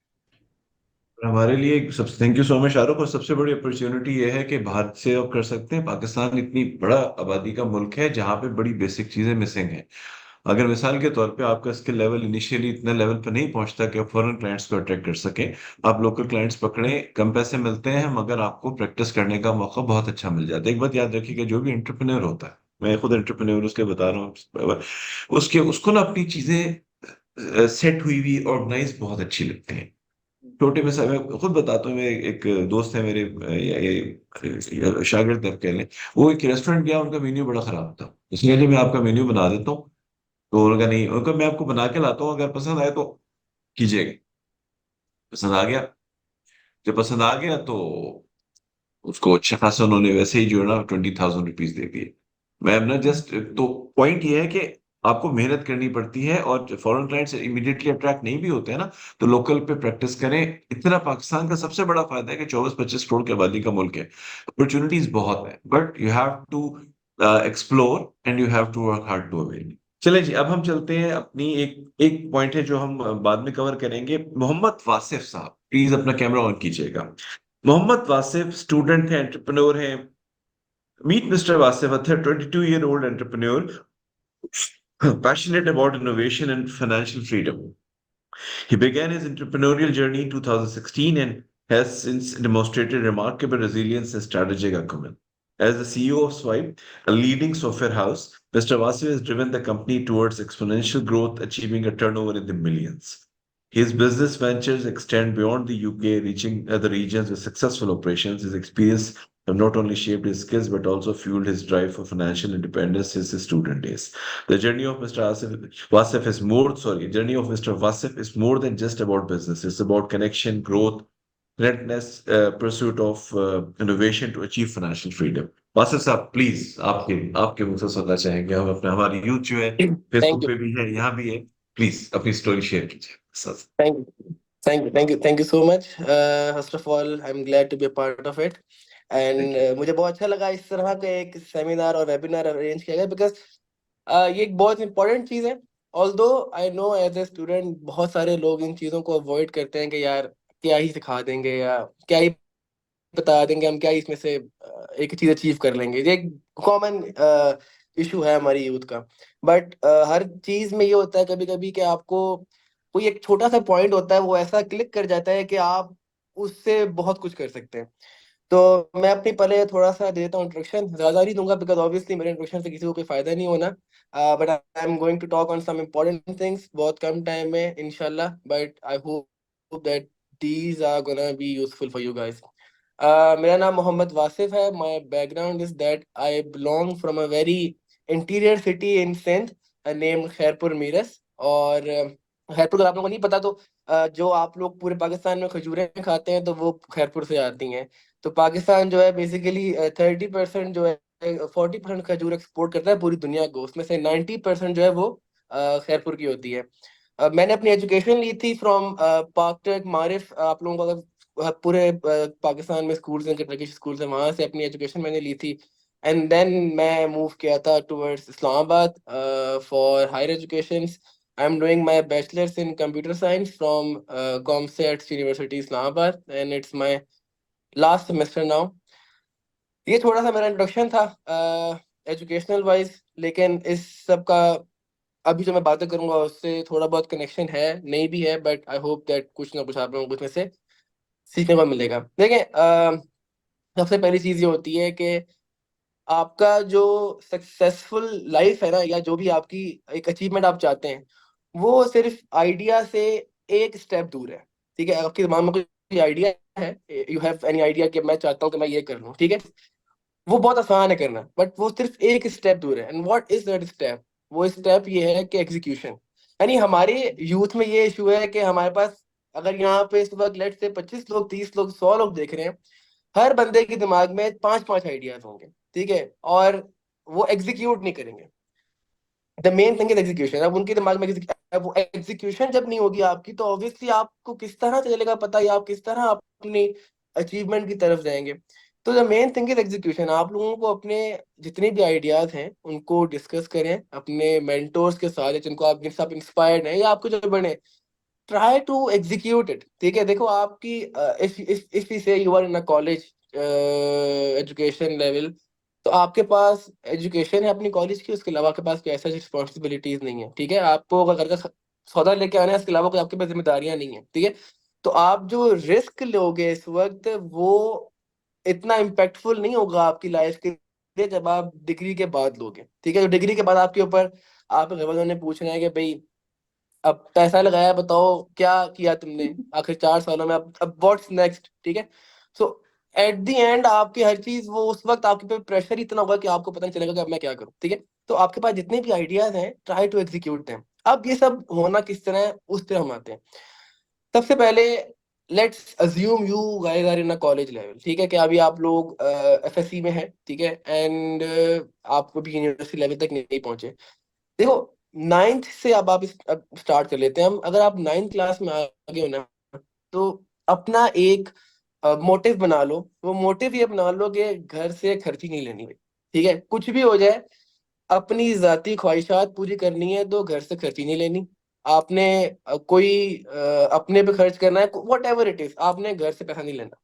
हमारे लिए सब thank you so much Shahrukh. और सबसे बड़ी अपॉर्चुनिटी ये है कि भारत से अब कर सकते हैं। पाकिस्तान इतनी बड़ा आबादी का मुल्क है जहाँ पे बड़ी बेसिक चीजें मिसिंग हैं। अगर मिसाल के तौर पे आपका स्किल लेवल इनिशियली इतने लेवल पर नहीं पहुंचता कि आप फॉरेन क्लाइंट्स को अट्रैक्ट कर सकें, आप लोकल क्लाइंट्स पकड़ें, कम पैसे मिलते हैं मगर आपको प्रैक्टिस करने का मौका बहुत अच्छा मिल जाता है। एक बात याद रखिए कि जो भी एंटरप्रेन्योर होता है, मैं खुद एंटरप्रेन्योर उसके बता रहा हूँ, उसके उसको ना अपनी चीजें सेट हुई हुई ऑर्गेनाइज बहुत अच्छी लगती हैं। छोटे में मैं खुद बताता हूँ, मेरे एक दोस्त है मेरे, ये शागिर्द आप कह लें, वो एक रेस्टोरेंट गया, उनका मेन्यू बड़ा खराब था, इसलिए कि मैं आपका मेन्यू बना देता हूँ। तो उनका नहीं, उनका मैं आपको बना के लाता हूँ, अगर पसंद आए तो कीजिएगा। पसंद आ गया, जब पसंद आ गया तो उसको अच्छा खासा उन्होंने वैसे ही जो है ना 20,000 रुपीज दे दिए। मैं ना जस्ट, तो पॉइंट ये है कि आपको मेहनत करनी पड़ती है, और फॉरेन क्लाइंट्स इमीडिएटली अट्रैक्ट नहीं भी होते हैं ना, तो लोकल पे प्रैक्टिस करें। इतना पाकिस्तान का सबसे बड़ा फायदा है कि 24-25 करोड़ की आबादी का मुल्क है, अपॉर्चुनिटीज बहुत है, but you have to explore and you have to work hard to avail. चले जी, अब हम चलते हैं अपनी एक एक पॉइंट है जो हम बाद में कवर करेंगे। मोहम्मद वासिफ साहब, प्लीज अपना कैमरा ऑन कीजिएगा। मोहम्मद वासिफ स्टूडेंट है, एंटरप्रेन्योर है। Meet Mr. Vasif, a 22-year-old entrepreneur passionate about innovation and financial freedom. He began his entrepreneurial journey in 2016 and has since demonstrated remarkable resilience and strategic acumen. As the CEO of Swipe, a leading software house, Mr. Vasif has driven the company towards exponential growth, achieving a turnover in the millions. His business ventures extend beyond the UK, reaching other regions with successful operations. His experience have not only shaped his skills but also fueled his drive for financial independence since his student days. The journey of Mr. Vasif is more, sorry, journey of Mr. Vasif is more than just about business. It's about connection, growth, relentless pursuit of innovation to achieve financial freedom. Wasif साहब प्लीज, आपके आपके मुंह से सुनना चाहेंगे हम। अपने हमारी यूथ जो है Thank फेसबुक you. पे भी है, यहाँ भी है, प्लीज अपनी स्टोरी शेयर कीजिए sir. Thank you. Thank you so much. First of all, I'm glad to be a part of it. Thank And you. मुझे बहुत अच्छा लगा इस तरह का एक सेमिनार और वेबिनार अरेंज किया गया, बिकॉज ये एक बहुत इंपॉर्टेंट चीज़ है। Although I know as a student बहुत सारे लोग इन चीज़ों को अवॉइड करते हैं कि यार क्या ही सिखा देंगे या क्या ही बता देंगे, हम क्या ही इसमें से एक चीज़ अचीव कर लेंगे। ये एक कॉमन इशू है हमारी यूथ का। बट हर चीज़ में ये होता है कभी कभी कि आपको कोई एक छोटा सा पॉइंट होता है, वो ऐसा क्लिक कर जाता है कि आप उससे बहुत कुछ कर सकते हैं। तो मैं अपनी पहले थोड़ा सा देता हूँ इंट्रोडक्शन, ज्यादा नहीं दूंगा बिकॉज ऑब्वियसली मेरे इंट्रोडक्शन से किसी को कोई फायदा नहीं होना। But I am going to talk on some important things बहुत कम टाइम में इंशाल्लाह, but I hope that these are gonna be useful for you guys. मेरा नाम मोहम्मद वासिफ है। My background is that I belong from a very interior city in Sindh named Khairpur Mirs. और खैरपुर अगर आप लोगों को नहीं पता तो जो आप लोग पूरे पाकिस्तान में खजूरें खाते हैं तो वो खैरपुर से आती हैं। तो पाकिस्तान जो है बेसिकली 30% जो है 40% खजूर एक्सपोर्ट करता है पूरी दुनिया को, उसमें से 90% जो है वो खैरपुर की होती है। मैंने अपनी एजुकेशन ली थी फ्रॉम पाकटेक मारिफ। आप लोगों को अगर पूरे पाकिस्तान में स्कूल्स हैं, टर्किश स्कूल्स हैं, वहां से अपनी एजुकेशन मैंने ली थी। एंड देन मैं मूव किया था towards Islamabad for higher education. I am doing my bachelors in computer science from COMSATS university Islamabad and it's my last semester now. ये थोड़ा सा मेरा इंट्रोडक्शन था एजुकेशनल वाइज, लेकिन इस सब का अभी जो मैं बातें करूंगा उससे थोड़ा बहुत कनेक्शन है, नहीं भी है, बट आई होप दैट कुछ ना कुछ आप लोगों को इसमें से सीखने को मिलेगा। देखिए सबसे पहली चीज ये होती है कि आपका जो सक्सेसफुल लाइफ है ना, या जो भी आपकी एक अचीवमेंट आप चाहते हैं, वो सिर्फ आइडिया से एक स्टेप दूर है। ठीक है, आपके दिमाग में कोई आइडिया है, यू हैव एनी आइडिया कि मैं चाहता हूँ कि मैं ये कर लूँ, ठीक है, वो बहुत आसान है करना, बट वो सिर्फ एक स्टेप दूर है। And what is that step? वो स्टेप ये है कि एग्जीक्यूशन। यानी हमारे यूथ में ये इशू है कि हमारे पास अगर यहाँ पे इस वक्त लेट से 25 लोग, 30 लोग, 100 लोग देख रहे हैं, हर बंदे के दिमाग में 5-5 आइडियाज होंगे, ठीक है, और वो एग्जीक्यूट नहीं करेंगे। The main thing is execution. अब उनके दिमाग में अब वो एग्जीक्यूशन जब नहीं होगी आपकी, तो ऑब्वियसली आपको किस तरह चलेगा पता, या आप किस तरह अपनी अचीवमेंट की तरफ जाएंगे। तो the main thing is execution. आप लोगों को अपने जितने भी आइडियाज हैं उनको डिस्कस करें अपने मेंटोर्स के साथ, जिनको आप जिनसे आप इंस्पायर्ड हैं या आपको जो बने, ट्राई टू एग्जीक्यूट इट। ठीक है, देखो आपकी if we say you are in a college education level, तो आपके पास एजुकेशन है अपनी कॉलेज की, उसके अलावा आपके पास कोई ऐसा रिस्पॉन्सिबिलिटीज नहीं है। ठीक है, आपको अगर घर का सौदा लेके आना है, इसके अलावा कोई आपके पास जिम्मेदारियां नहीं है। ठीक है, तो आप जो रिस्क लोगे इस वक्त, वो इतना इम्पैक्टफुल नहीं होगा आपकी लाइफ के लिए जब आप डिग्री के बाद लोगे। ठीक है, तो डिग्री के बाद आपके ऊपर आप घर वालों ने पूछना है कि भाई अब पैसा लगाया, बताओ क्या किया तुमने आखिर 4 सालों में, अब व्हाट्स नेक्स्ट, ठीक है। सो एट द एंड आपकी हर चीज, वो उस वक्त आपके पे प्रेशर इतना होगा कि आपको पता नहीं चलेगा कि अब मैं क्या करूं, ठीक है। तो आपके पास जितने भी आइडियाज हैं, ट्राई टू एग्जीक्यूट देम। अब ये सब होना किस तरह है, उस तरह हम आते हैं। सबसे पहले let's assume you guys are in a college level, ठीक है, कि अभी आप लोग एफएससी में हैं, ठीक है, एंड आप भी यूनिवर्सिटी लेवल तक नहीं पहुंचे। देखो, नाइन्थ से अब अब स्टार्ट कर लेते हैं हम। अगर आप नाइन्थ क्लास में आ गए हो ना, तो अपना एक मोटिव बना लो। वो मोटिव ये बना लो कि घर से खर्ची नहीं लेनी भाई, ठीक है, कुछ भी हो जाए, अपनी जाती ख्वाहिशात पूरी करनी है तो घर से खर्ची नहीं लेनी। आपने कोई अपने पे खर्च करना है, वट एवर इट इज, आपने घर से पैसा नहीं लेना।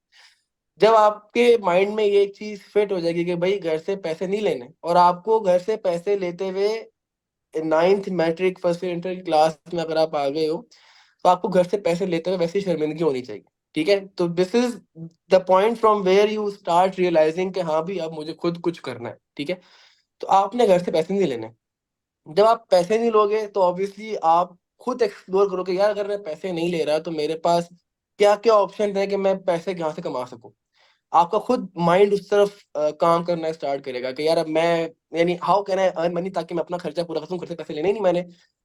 जब आपके माइंड में ये एक चीज फिट हो जाएगी कि भाई घर से पैसे नहीं लेने, और आपको घर से पैसे लेते हुए ninth matric first year inter class में अगर आप आ गए हो, तो आपको घर से पैसे लेते हुए वैसी शर्मिंदगी होनी चाहिए, ठीक है। तो this is the point from where you start realising कि हाँ भी अब मुझे खुद कुछ करना है, ठीक है। तो आपने घर से पैसे नहीं लेने। जब आप पैसे नहीं लोगे तो ऑब्वियसली आप खुद एक्सप्लोर करोगे, यार अगर मैं पैसे नहीं ले रहा तो मेरे पास क्या क्या ऑप्शन है कि मैं पैसे कहाँ से कमा सकूं। आपका खुद माइंड उस तरफ काम करना स्टार्ट करेगा कि यार अब मैं, यानी how can I earn money, ताकि मैं अपना खर्चा पूरा कर सकूं। घर से पैसे लेने ही नहीं मैंने।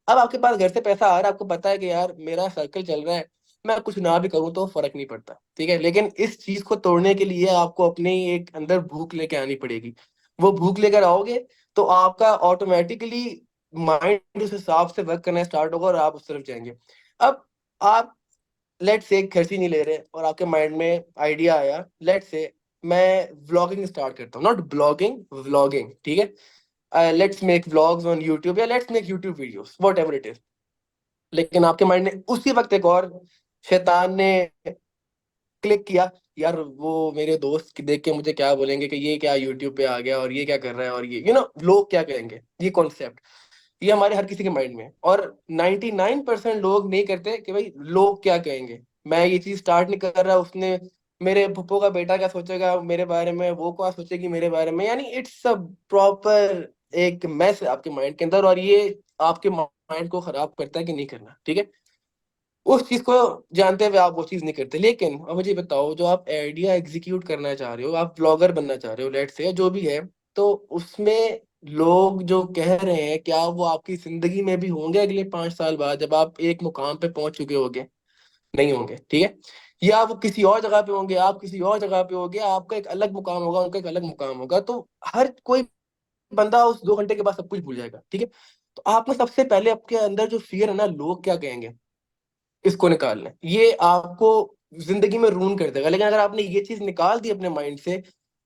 अब आपके पास घर से पैसा आ रहा है, आपको पता है कि यार मेरा सर्कल चल रहा है, मैं कुछ ना भी करूं तो फर्क नहीं पड़ता, ठीक है। लेकिन इस चीज को तोड़ने के लिए आपको अपने एक अंदर भूख लेके आनी पड़ेगी। वो भूख लेकर आओगे तो आपका ऑटोमेटिकली माइंड उस हिसाब से वर्क करना स्टार्ट होगा और आप उस तरफ जाएंगे। अब आप लेट से खर्ची नहीं ले रहे और आपके माइंड में आइडिया आया, लेट से मैं व्लॉगिंग स्टार्ट करता हूँ, नॉट ब्लॉगिंग, व्लॉगिंग, ठीक है। Let's make vlogs on YouTube, या let's make YouTube videos, whatever it is. लेकिन आपके माइंड ने उसी वक्त एक और शैतान ने क्लिक किया, यार वो मेरे दोस्त की देख के मुझे क्या बोलेंगे कि ये क्या यूट्यूब पे आ गया और ये क्या कर रहा है, और ये लोग क्या कहेंगे, ये कॉन्सेप्ट, ये हमारे हर किसी के माइंड में है। और 99% लोग नहीं करते कि भाई लोग क्या कहेंगे, मैं ये चीज स्टार्ट नहीं कर रहा, उसने, मेरे फुप्पो का बेटा क्या सोचेगा मेरे बारे में, वो क्या सोचेगी मेरे बारे में, यानी इट्स अ प्रॉपर एक मैस है आपके माइंड के अंदर, और ये आपके माइंड को खराब करता है कि नहीं करना, ठीक है। उस चीज को जानते हुए आप वो चीज नहीं करते। लेकिन अब मुझे बताओ, जो आप आइडिया एग्जीक्यूट करना चाह रहे हो, आप ब्लॉगर बनना चाह रहे हो, लेट से जो भी है, तो उसमें लोग जो कह रहे हैं, क्या वो आपकी जिंदगी में भी होंगे अगले 5 साल बाद, जब आप एक मुकाम पे पहुंच चुके होगे? नहीं होंगे, ठीक है। या वो किसी और जगह पे होंगे, आप किसी और जगह पे होगे, आपका एक अलग मुकाम होगा, उनका एक अलग मुकाम होगा। तो हर कोई बंदा उस 2 घंटे के बाद सब कुछ भूल जाएगा, ठीक है। तो आपने सबसे पहले आपके अंदर जो फियर है ना, लोग क्या कहेंगे, इसको निकालना है। ये आपको जिंदगी में रून कर देगा। लेकिन अगर आपने ये चीज निकाल दी अपने माइंड से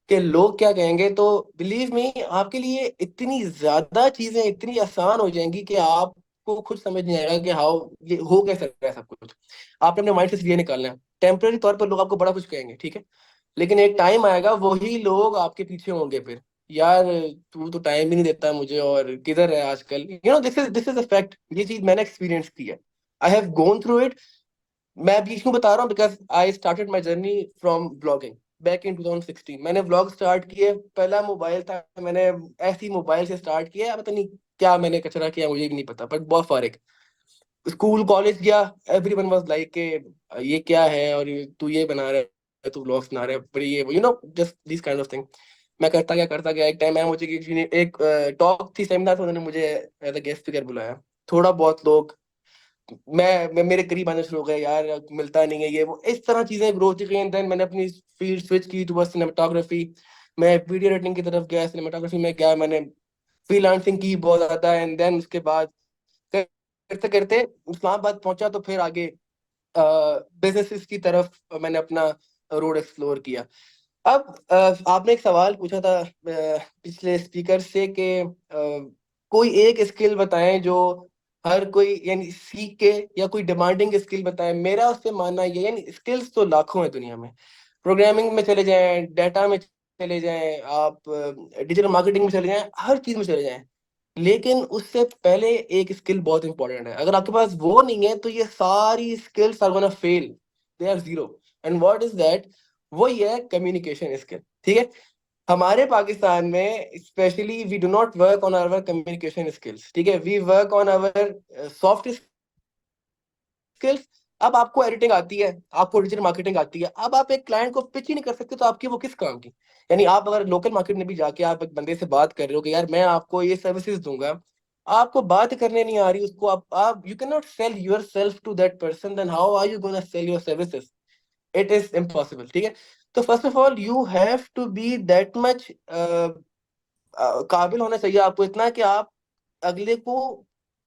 कि लोग क्या कहेंगे, तो बिलीव मी, आपके लिए इतनी ज्यादा चीजें इतनी आसान हो जाएंगी कि आपको खुद समझ नहीं आएगा कि हाउ ये हो कैसे रहा है सब कुछ। आपने अपने माइंड से ये निकालना है। टेम्पररी तौर पर लोग आपको बड़ा कुछ कहेंगे, ठीक है, लेकिन एक टाइम आएगा वही लोग आपके पीछे होंगे फिर, यार तू तो टाइम ही नहीं देता मुझे, और किधर है आजकल, दिस इज अ फैक्ट। ये चीज मैंने एक्सपीरियंस की है, I have gone through it. मैं बीच में बता रहा हूँ because I started my journey from blogging back in 2016। मैंने व्लॉग स्टार्ट किए, पहला मोबाइल था, मैंने ऐसी मोबाइल से स्टार्ट किया, पता नहीं क्या मैंने कचरा किया, मुझे भी नहीं पता, बट बहुत फारिग। स्कूल कॉलेज गया, एवरीवन वाज लाइक के ये क्या है, और तू ये बना रहा है, तू व्लॉग्स बना रहा है, बड़ी ये just this kind of thing. मैं करता गया। एक टाइम आया मुझे कि एक टॉक थी, सेमिनार था, उन्होंने मुझे एज अ गेस्ट स्पीकर बुलाया। थोड़ा बहुत लोग मैं मेरे करीब आने शुरू हो गए, यार मिलता नहीं है ये वो, इस तरह चीजें ग्रो होती गई। देन मैंने अपनी फील्ड स्विच की टुवर्ड्स सिनेमाटोग्राफी। मैं वीडियो एडिटिंग की तरफ गया, सिनेमाटोग्राफी में गया, मैंने फ्रीलांसिंग की बहुत ज्यादा। एंड देन उसके बाद करते करते इस्लामाबाद पहुंचा, तो फिर आगे बिजनेसेस की तरफ मैंने अपना रोड एक्सप्लोर किया। अब आपने एक सवाल पूछा था पिछले स्पीकर से कि कोई एक स्किल बताएं जो हर कोई यानी सीख के, या कोई डिमांडिंग स्किल बताएं। मेरा उससे मानना ये, यानी स्किल्स तो लाखों है दुनिया में। प्रोग्रामिंग में चले जाएं, डाटा में चले जाएं, आप डिजिटल मार्केटिंग में चले जाएं, हर चीज में चले जाएं, लेकिन उससे पहले एक स्किल बहुत इंपॉर्टेंट है। अगर आपके पास वो नहीं है तो ये सारी skills are gonna fail, they are zero. And what is that? वो ये है कम्युनिकेशन स्किल, ठीक है। हमारे पाकिस्तान में specially we do not work on our communication skills, ठीक है, we work on our soft skills, अब आपको एडिटिंग आती है, आपको डिजिटल मार्केटिंग आती है, अब आप एक क्लाइंट को पिच ही नहीं कर सकते, तो आपकी वो किस काम की? यानी आप अगर लोकल मार्केट में भी जाके आप एक बंदे से बात कर रहे हो कि यार मैं आपको ये सर्विसेज दूंगा, आपको बात करने नहीं आ रही उसको, आप you can not sell yourself to that person, then how are you gonna sell your services? It is impossible, ठीक है? तो first of all you have to be that much काबिल होना चाहिए आपको इतना कि आप अगले को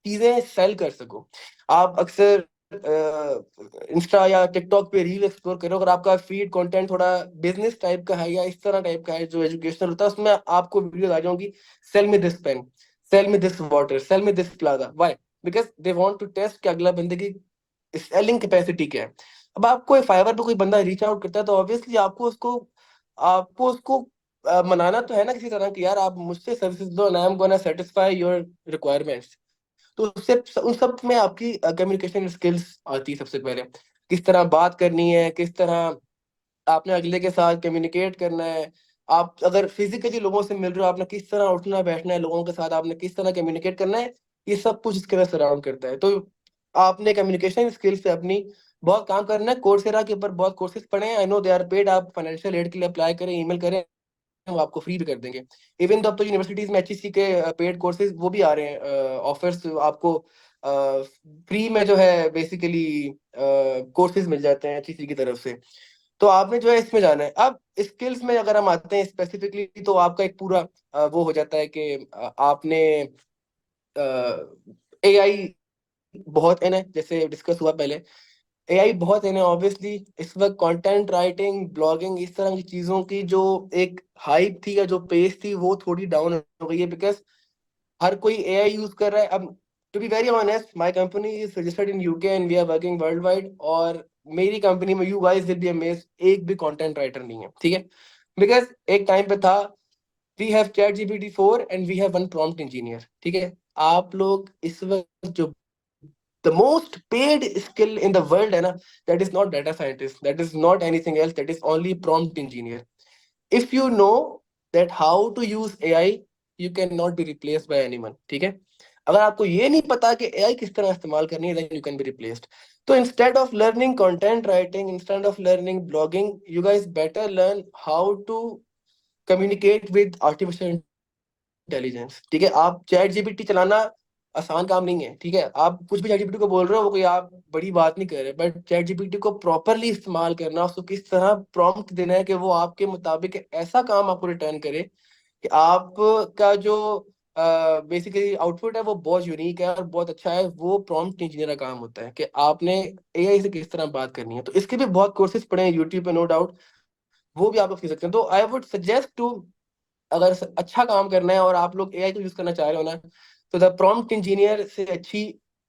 चीजें सेल कर सको। आप अक्सर इंस्टा या टिकटॉक पे रील एक्सप्लोर करो, अगर आपका फीड कंटेंट थोड़ा बिजनेस टाइप का है या इस तरह टाइप का है जो एजुकेशनल होता है, उसमें आपको वीडियोस आ जाएंगी, sell me this pen, sell me this water, sell me this plaza. Why? Because they want to test कि अगला बंदे की सेलिंग कैपेसिटी क्या है। अब आपको फाइवर पे कोई बंदा रीच आउट करता है तो ऑब्वियसली आपको उसको मनाना तो है ना किसी तरह की, यार आप मुझसे सर्विसेज दो and I am gonna satisfy your requirements. तो उससे उन सब में आपकी कम्युनिकेशन स्किल्स आती है सबसे पहले, किस तरह बात करनी है, किस तरह आपने अगले के साथ कम्युनिकेट करना है। आप अगर फिजिकली लोगों से मिल रहे हो, आपने किस तरह उठना बैठना है लोगों के साथ, आपने किस तरह कम्युनिकेट करना है, ये सब कुछ इसके अंदर सराउंड करता है। तो आपने कम्युनिकेशन स्किल्स पे अपनी बहुत काम करना है। कोर्सेरा के ऊपर बहुत कोर्सेज पढ़े हैं, I know they are paid, आप फाइनेंशियल एड के लिए अप्लाई करें, ईमेल करें, वो आपको फ्री भी कर देंगे। इवन तो अब तो यूनिवर्सिटीज में एचईसी के पेड कोर्सेज वो भी आ रहे हैं, ऑफर्स आपको फ्री में जो है बेसिकली कोर्सेज मिल जाते हैं एचईसी की तरफ से। तो आपने जो है इसमें जाना है। अब स्किल्स में अगर हम आते हैं स्पेसिफिकली, तो आपका एक पूरा वो हो जाता है कि आपने एआई बहुत इन है, जैसे डिस्कस हुआ पहले, एआई बहुत है ऑब्वियसली। इस वक्त कंटेंट राइटिंग, ब्लॉगिंग, इस तरह की चीजों की जो एक हाइप थी या जो पेस थी वो थोड़ी डाउन हो गई है, बिकॉज हर कोई एआई यूज कर रहा है अब। To be very honest, my company is registered in UK and we are working world wide, और मेरी कंपनी में, you guys will be amazed, एक भी कंटेंट राइटर नहीं है, ठीक है? बिकॉज एक टाइम पे था, we have chat GPT 4 and we have one prompt engineer, ठीक है? आप लोग इस वक्त जो the most paid skill in the world है ना, that is not data scientist, that is not anything else, that is only prompt engineer. If you know that how to use AI, you cannot be replaced by anyone, ठीक है? अगर आपको ये नहीं पता कि AI किस तरह इस्तेमाल करनी है, then you can be replaced. तो instead of learning content writing, instead of learning blogging, you guys better learn how to communicate with artificial intelligence, ठीक है? आप चैट जीपीटी चलाना आसान काम नहीं है, ठीक है? आप कुछ भी चैट जीपीटी को बोल रहे हो, वो कोई आप बड़ी बात नहीं कर रहे, बट चैट जीपीटी को प्रॉपरली इस्तेमाल करना, उसको किस तरह प्रॉम्प्ट देना है कि वो आपके मुताबिक ऐसा काम आपको रिटर्न करे कि आपका जो बेसिकली आउटपुट है वो बहुत यूनिक है और बहुत अच्छा है। वो प्रॉम्प्ट इंजीनियर का काम होता है कि आपने एआई से किस तरह बात करनी है। तो इसके भी बहुत कोर्सेज पढ़े हैं यूट्यूब पे, नो डाउट, वो भी आप लोग सीख सकते हैं। तो आई वुड सजेस्ट टू, अगर अच्छा काम करना है और आप लोग एआई को यूज करना चाह रहे हो ना, तो द प्रॉम्प्ट इंजीनियर से अच्छी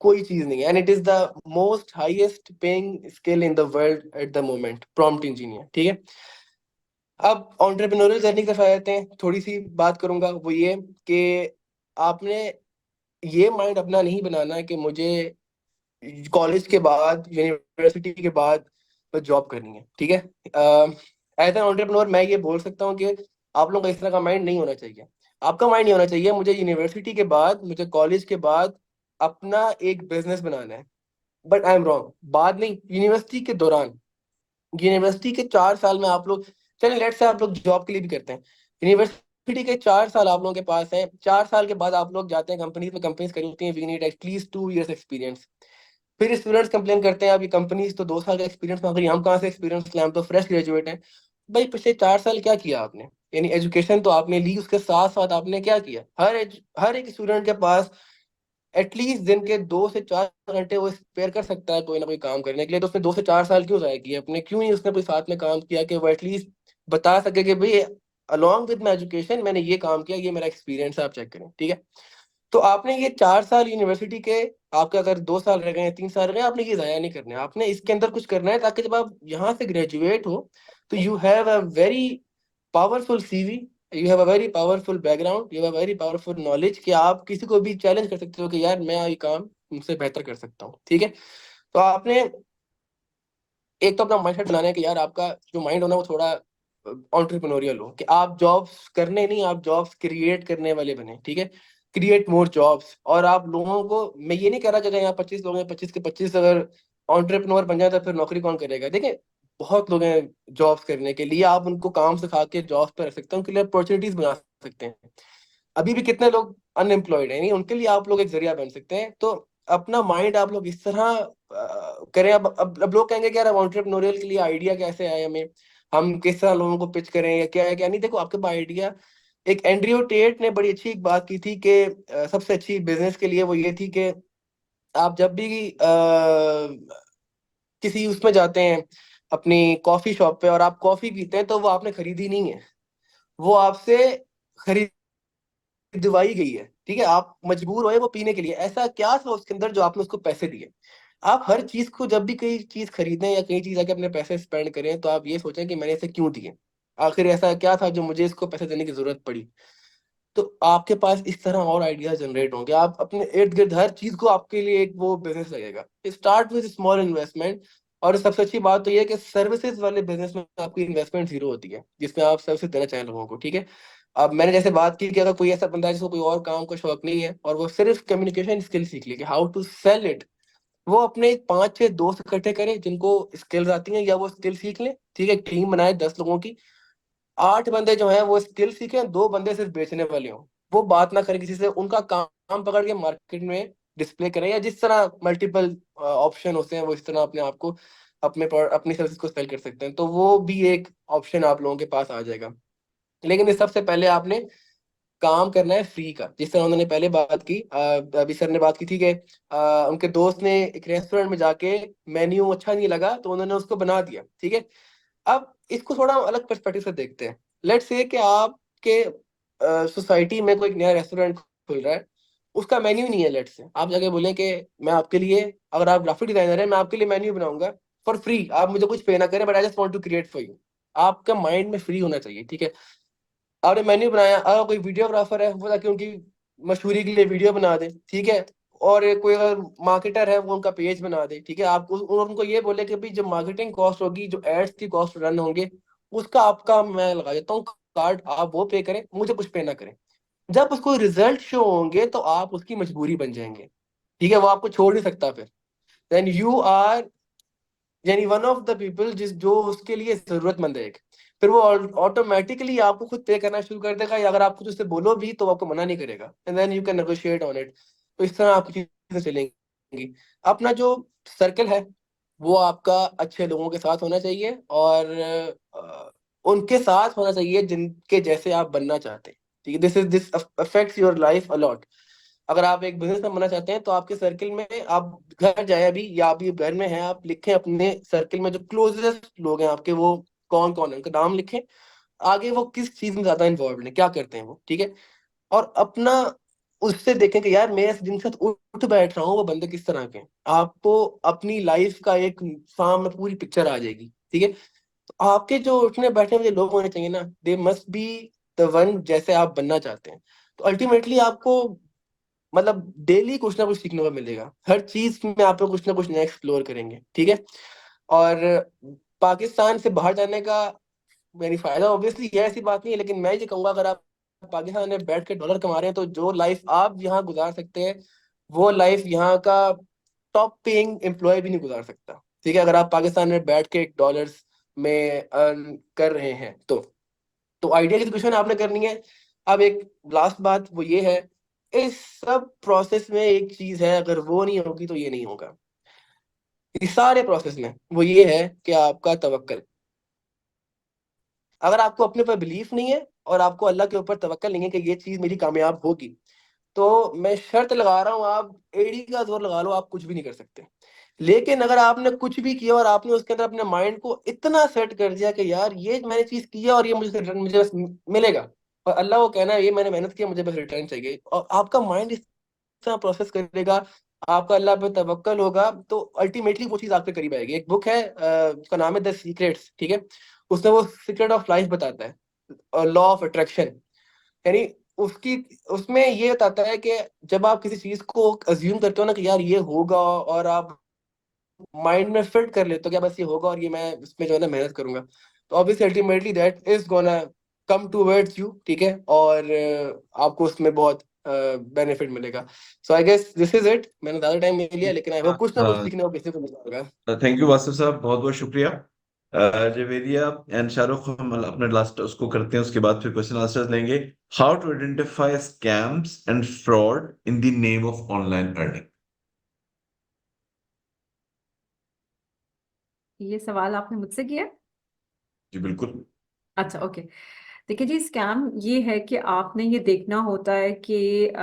कोई चीज नहीं है, and it is the most highest paying skill in the world at the moment, prompt engineer, ठीक है? अब एंटरप्रेन्योरियल जर्नी की तरफ आ जाते हैं। थोड़ी सी बात करूंगा वो ये कि आपने ये माइंड अपना नहीं बनाना है कि मुझे कॉलेज के बाद, यूनिवर्सिटी के बाद तो जॉब करनी है, ठीक है? एज एन एंटरप्रेन्योर मैं ये बोल सकता हूँ कि आप लोगों का इस तरह का माइंड नहीं होना चाहिए। आपका माइंड ये होना चाहिए, मुझे यूनिवर्सिटी के बाद, मुझे कॉलेज के बाद अपना एक बिजनेस बनाना है। बट आई एम रॉन्ग, बाद नहीं, यूनिवर्सिटी के दौरान, यूनिवर्सिटी के 4 साल में आप लोग, चलिए लेट्स से आप लोग जॉब के लिए भी करते हैं, यूनिवर्सिटी के 4 साल आप लोगों के पास है, 4 साल के बाद आप लोग जाते हैं कंपनीज में, कंपनीज करती हैं we need at least 2 years experience. फिर स्टूडेंट्स कंप्लेन करते हैं अब ये कंपनीज तो 2 साल का एक्सपीरियंस मांग रही है, हम कहाँ से एक्सपीरियंस लें, हम तो फ्रेश ग्रेजुएट हैं। भाई पिछले 4 साल क्या किया आपने? यानी एजुकेशन तो आपने ली, उसके साथ साथ आपने क्या किया? हर एक स्टूडेंट के पास एटलीस्ट दिन के 2 से 4 घंटे वो स्पेयर कर सकता है कोई ना कोई काम करने के लिए। तो उसने 2 से 4 साल क्यों जाया किया अपने? क्यों नहीं उसने कोई साथ में काम किया कि वो एटलीस्ट बता सके कि भाई अलॉन्ग विद माई एजुकेशन मैंने ये काम किया, ये मेरा एक्सपीरियंस है, आप चेक करें, ठीक है? तो आपने ये 4 साल यूनिवर्सिटी के, आपके अगर 2 साल रह गए, 3 साल रह गए, आपने ये जाया नहीं करने, आपने इसके अंदर कुछ करना है ताकि जब आप यहाँ से ग्रेजुएट हो तो you have a very powerful CV, you have a very powerful background, you have very powerful knowledge कि आप किसी को भी चैलेंज कर सकते हो कि यार मैं ये काम तुमसे बेहतर कर सकता हूँ, ठीक है? तो आपने एक तो अपना माइंडसेट बनाना है कि यार आपका जो माइंड होना वो थोड़ा एंटरप्रेन्योरियल हो, कि आप जॉब्स करने नहीं, आप जॉब्स क्रिएट करने वाले बने, ठीक है? Create more jobs. और आप लोगों को, मैं ये नहीं कह रहा कि अगर यहाँ 25 लोग हैं, 25 के 25 अगर एंटरप्रेन्योर बन जाए तो फिर नौकरी कौन करेगा? देखिए, बहुत लोग हैं जॉब्स करने के लिए, आप उनको काम सिखा के जॉब्स पे रख सकते हैं, उनके लिए अपॉर्चुनिटीज बना सकते हैं। अभी भी कितने लोग अनएम्प्लॉयड हैं, नहीं, उनके लिए आप लोग एक जरिया बन सकते हैं। तो अपना माइंड आप लोग इस तरह करें। अब लोग कहेंगे कि यार अब एंटरप्रेन्योरियल के लिए आइडिया कैसे आए हमें, हम किस तरह लोगों को पिच करें या क्या है क्या नहीं। देखो, आपके पास आइडिया, एक एंड्रयू टेट ने बड़ी अच्छी एक बात की थी कि सबसे अच्छी बिजनेस के लिए वो ये थी कि आप जब भी किसी उसमें जाते हैं अपनी कॉफी शॉप पे और आप कॉफी पीते हैं, तो वो आपने खरीदी नहीं है, वो आपसे खरीदवाई गई है। ठीक है, आप मजबूर हुए वो पीने के लिए। ऐसा क्या था उसके अंदर जो आपने उसको पैसे दिए? आप हर चीज को, जब भी कोई चीज खरीदें या कई चीज आके अपने पैसे स्पेंड करें, तो आप ये सोचें कि मैंने इसे क्यों दिए, आखिर ऐसा क्या था जो मुझे इसको पैसे देने की जरूरत पड़ी। तो आपके पास इस तरह और आइडिया जनरेट होंगे, आप अपने इर्द गिर्द हर चीज को आपके लिए एक वो बिजनेस लगेगा। Start with small investment. और सबसे अच्छी बात तो ये है कि सर्विसेज वाले बिजनेस में आपकी इन्वेस्टमेंट जीरो होती है, जिसमें आप सर्विस देना चाहें लोगों को। ठीक है, अब मैंने जैसे बात की कि अगर कोई ऐसा बंदा है जिसको कोई और काम का शौक नहीं है और वो सिर्फ कम्युनिकेशन स्किल सीख ले कि हाउ टू सेल इट, वो अपने 5-6 दोस्त इकट्ठे करे जिनको स्किल्स आती हैं, या वो स्किल सीख ले। ठीक है, टीम बनाए 10 लोगों की, 8 बंदे जो हैं वो स्किल सीखे, 2 बंदे सिर्फ बेचने वाले हों। वो बात ना करें किसी से, उनका काम पकड़ के मार्केट में डिस्प्ले करें, या जिस तरह मल्टीपल ऑप्शन होते हैं वो इस तरह अपने आप को अपनी सर्विस को सेल कर सकते हैं। तो वो भी एक ऑप्शन आप लोगों के पास आ जाएगा। लेकिन इस सबसे पहले आपने काम करना है फ्री का, जिस तरह उन्होंने पहले बात की, अभी सर ने बात की थी कि उनके दोस्त ने एक रेस्टोरेंट में जाके मेन्यू अच्छा नहीं लगा तो उन्होंने उसको बना दिया। ठीक है, अब इसको थोड़ा अलग पर्सपेक्टिव से देखते हैं। लेट्स से कि आपके सोसाइटी में कोई नया रेस्टोरेंट खुल रहा है, उसका मेन्यू नहीं है। लेट्स से आप जाके बोलें कि मैं आपके लिए, अगर आप ग्राफिक डिजाइनर है, मैं आपके लिए मेन्यू बनाऊंगा फॉर फ्री, आप मुझे कुछ पे ना करें, but I just want to create for you. आपका माइंड में फ्री होना चाहिए। ठीक है, आपने मेन्यू बनाया, अगर कोई वीडियोग्राफर है वो ताकि उनकी मशहूरी के लिए वीडियो बना दे। ठीक है, और कोई अगर मार्केटर है वो उनका पेज बना दे। ठीक है, आप उनको ये बोले कि भाई जो मार्केटिंग कॉस्ट होगी, जो एड्स की कॉस्ट रन होंगे, उसका आपका मैं लगा देता हूँ कार्ड, आप वो पे करें, मुझे कुछ पे ना करें। जब उसको रिजल्ट शो होंगे तो आप उसकी मजबूरी बन जाएंगे। ठीक है, वो आपको छोड़ नहीं सकता फिर। देन यू आर, यानी वन ऑफ द पीपल जिस जो उसके लिए जरूरतमंद है एक, फिर वो ऑटोमेटिकली आपको खुद पे करना शुरू कर देगा, या अगर आप कुछ उससे बोलो भी तो वो आपको मना नहीं करेगा, and then you can negotiate on it. तो इस तरह आपकी चीजें चलेंगी। अपना जो सर्कल है वो आपका अच्छे लोगों के साथ होना चाहिए, और उनके साथ होना चाहिए जिनके जैसे आप बनना चाहते हैं। ठीक है, this affects your life allot. अगर आप एक बिजनेस बनना चाहते हैं तो आपके सर्किल में, आप घर जाए अभी, या अभी घर में हैं, आप लिखें अपने सर्किल में जो क्लोजेस्ट लोग हैं आपके, वो कौन कौन है, उनका नाम लिखें, आगे वो किस चीज में ज्यादा इन्वॉल्व है, क्या करते हैं वो। ठीक है, और अपना उससे देखें कि यार मैं जिनके साथ उठ बैठ रहा हूँ वो बंदे किस तरह के हैं। आपको अपनी लाइफ का एक सामने पूरी पिक्चर आ जाएगी। ठीक है, तो आपके जो उठने बैठने वाले लोग होने चाहिए ना, they must be the one जैसे आप बनना चाहते हैं। तो अल्टीमेटली आपको, मतलब डेली कुछ ना कुछ सीखने को मिलेगा, हर चीज में आप लोग कुछ ना कुछ नया एक्सप्लोर करेंगे। ठीक है, और पाकिस्तान से बाहर जाने का मेरी फायदा ऑब्वियसली ये ऐसी बात नहीं है, लेकिन मैं ये कहूंगा अगर आप पाकिस्तान में बैठ के डॉलर कमा रहे हैं तो जो लाइफ आप यहाँ गुजार सकते हैं वो लाइफ यहाँ का टॉप पेइंग एम्प्लॉय भी नहीं गुजार सकता। ठीक है, अगर आप पाकिस्तान में बैठ के डॉलर्स में अर्न कर रहे हैं तो आइडिया की क्वेश्चन आपने करनी है। अब एक लास्ट बात वो ये है, इस सब प्रोसेस में एक चीज है, अगर वो नहीं होगी तो ये नहीं होगा। इस सारे प्रोसेस में वो ये है कि आपका तवक्कल। अगर आपको अपने ऊपर बिलीफ नहीं है और आपको अल्लाह के ऊपर तवक्कल नहीं है कि ये चीज मेरी कामयाब होगी, तो मैं शर्त लगा रहा हूँ, आप एड़ी का जोर लगा लो, आप कुछ भी नहीं कर सकते। लेकिन अगर आपने कुछ भी किया और आपने उसके अंदर अपने माइंड को इतना सेट कर दिया कि यार ये मैंने चीज की है और ये मुझे बस मिलेगा, और अल्लाह को कहना है ये मैंने मेहनत किया, मुझे बस रिटर्न चाहिए, और आपका माइंड इस तरह प्रोसेस करेगा, आपका अल्लाह पे तवक्कल होगा, तो अल्टीमेटली वो चीज आपके करीब आएगी। एक बुक है उसका नाम है द सीक्रेट्स। ठीक है, उसमें वो सीक्रेट ऑफ लाइफ बताता है, लॉ ऑफ अट्रैक्शन, यानी उसकी उसमें ये बताता है कि जब आप किसी चीज को अज्यूम करते हो ना कि यार ये होगा, और आप माइंड में फिट कर लेते हो क्या बस ये होगा और ये मैं इसमें जो है ना मेहनत करूंगा, तो obviously ultimately that is gonna come towards you. ठीक है, और आपको उसमें बहुत बेनिफिट मिलेगा। So I guess this is it. मैंने ज्यादा टाइम नहीं लिया, लेकिन आई होप कुछ ना कुछ सीखने को किसी को मिला होगा। थैंक यू वासिफ साहब, बहुत बहुत शुक्रिया। जवेरिया एंड शाहरुख, हम अपने लास्ट उसको करते हैं, उसके बाद फिर क्वेश्चन आंसर्स लेंगे। How to identify scams and fraud in the name of online earning. ये सवाल आपने मुझसे किया? जी बिल्कुल। अच्छा, ओके। देखिए जी, स्कैम ये है कि आपने ये देखना होता है कि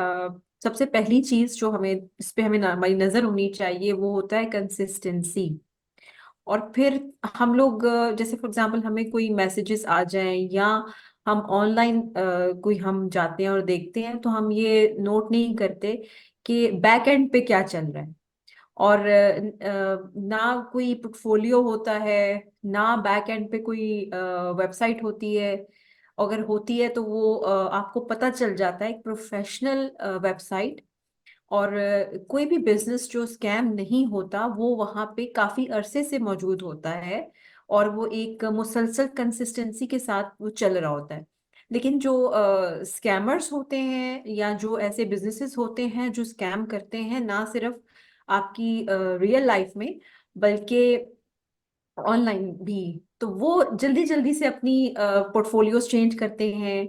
सबसे पहली चीज जो हमें इस पे हमारी नजर होनी चाहिए वो होता है कंसिस्टेंसी। और फिर हम लोग जैसे फॉर एग्जांपल हमें कोई मैसेजेस आ जाएं या हम ऑनलाइन कोई हम जाते हैं और देखते हैं, तो हम ये नोट नहीं करते कि बैक एंड पे क्या चल रहा है। और ना कोई पोर्टफोलियो होता है, ना बैक एंड पे कोई वेबसाइट होती है। अगर होती है तो वो आपको पता चल जाता है, एक प्रोफेशनल वेबसाइट। और कोई भी बिजनेस जो स्कैम नहीं होता वो वहां पे काफी अरसे से मौजूद होता है, और वो एक मुसलसल कंसिस्टेंसी के साथ वो चल रहा होता है। लेकिन जो स्कैमर्स होते हैं या जो ऐसे बिजनेसेस होते हैं जो स्कैम करते हैं, ना सिर्फ आपकी रियल लाइफ में बल्कि ऑनलाइन भी, तो वो जल्दी जल्दी से अपनी पोर्टफोलियोज चेंज करते हैं,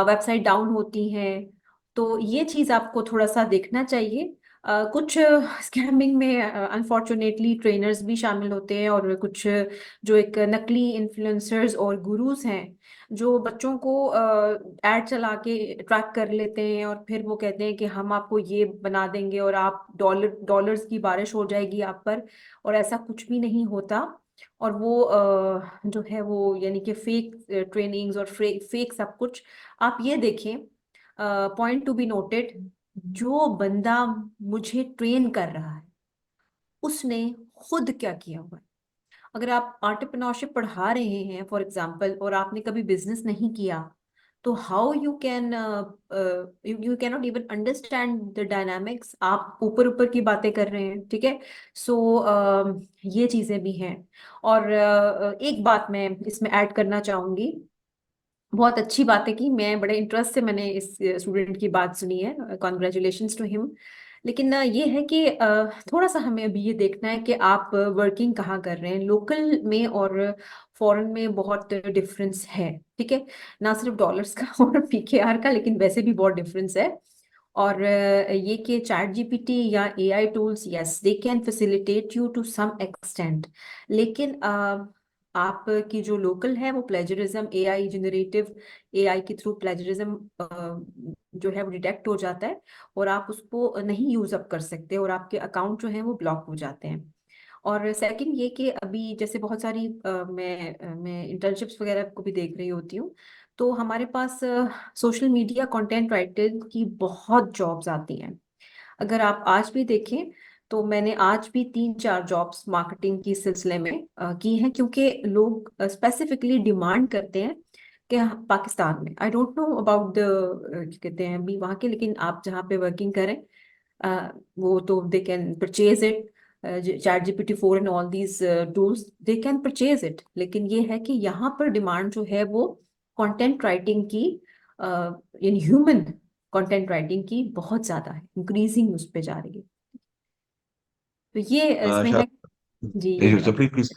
वेबसाइट डाउन होती हैं। तो ये चीज आपको थोड़ा सा देखना चाहिए। कुछ स्कैमिंग में अनफॉर्चुनेटली ट्रेनर्स भी शामिल होते हैं, और कुछ जो एक नकली इन्फ्लुएंसर्स और गुरुज हैं जो बच्चों को ऐड चला के ट्रैक कर लेते हैं, और फिर वो कहते हैं कि हम आपको ये बना देंगे और आप डॉलर्स की बारिश हो जाएगी आप पर। और ऐसा कुछ भी नहीं होता। और वो जो है वो यानी कि फेक ट्रेनिंग्स और फेक सब कुछ। आप ये देखें, पॉइंट टू बी नोटेड, जो बंदा मुझे ट्रेन कर रहा है उसने खुद क्या किया हुआ है। अगर आप एंटरप्रेन्योरशिप पढ़ा रहे हैं फॉर एग्जांपल, और आपने कभी बिजनेस नहीं किया, तो how you can you can not even understand the dynamics. आप ऊपर ऊपर की बातें कर रहे हैं, ठीक है। सो ये चीजें भी हैं। और एक बात मैं इसमें ऐड करना चाहूंगी। बहुत अच्छी बात है कि मैं बड़े इंटरेस्ट से मैंने इस स्टूडेंट की बात सुनी है, कॉन्ग्रेचुलेशंस टू हिम। लेकिन ये है कि थोड़ा सा हमें अभी ये देखना है कि आप वर्किंग कहाँ कर रहे हैं, लोकल में और फॉरेन में बहुत डिफरेंस है, ठीक है। ना सिर्फ डॉलर्स का और पीकेआर का, लेकिन वैसे भी बहुत डिफरेंस है। और ये कि चैट जीपीटी या AI tools, yes they can facilitate you to some extent, लेकिन आपकी जो लोकल है वो प्लेजरिज्म, एआई जनरेटिव एआई के थ्रू प्लेजरिज्म जो है वो डिटेक्ट हो जाता है, और आप उसको नहीं यूज अप कर सकते, और आपके अकाउंट जो है वो ब्लॉक हो जाते हैं। और सेकंड ये कि अभी जैसे बहुत सारी मैं इंटर्नशिप्स वगैरह को भी देख रही होती हूँ, तो हमारे पास सोशल मीडिया कंटेंट राइटर की बहुत जॉब्स आती हैं। अगर आप आज भी देखें, तो मैंने आज भी 3-4 जॉब्स मार्केटिंग की सिलसिले में की हैं, क्योंकि लोग स्पेसिफिकली डिमांड करते हैं कि पाकिस्तान में, I don't know about the क्या कहते हैं अभी वहाँ के, लेकिन आप जहाँ पे वर्किंग करें वो तो they can purchase it. Chat GPT 4 and all these tools, they can purchase it. लेकिन ये है कि यहाँ पर डिमांड जो है वो कंटेंट राइटिंग की, यानी ह्यूमन कंटेंट राइटिंग की बहुत ज्यादा है, इंक्रीजिंग उस पे जा रही है। तो ये इसमें है। जी, ये मेरा। प्लीज प्लीज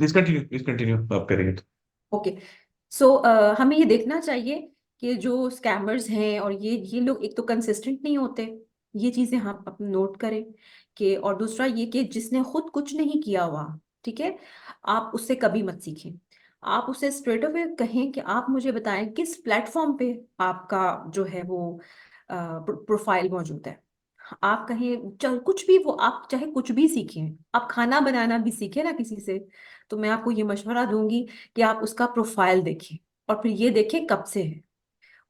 प्लीज कंटिन्यू आप करेंगे तो। ओके। सो हमें ये देखना चाहिए कि जो स्कैमर्स हैं और ये लोग एक तो कंसिस्टेंट नहीं होते, ये चीजें हम अपने नोट करें कि। और दूसरा ये कि जिसने खुद कुछ नहीं किया हुआ, ठीक है, आप उससे कभी मत सीखें। आप उससे स्ट्रेट अवे कहें कि आप मुझे बताएं किस प्लेटफॉर्म पे आपका जो है वो प्रोफाइल मौजूद है। आप कहें चल कुछ भी, वो आप चाहे कुछ भी सीखें, आप खाना बनाना भी सीखें ना किसी से, तो मैं आपको ये मशवरा दूंगी कि आप उसका प्रोफाइल देखें, और फिर ये देखें कब से है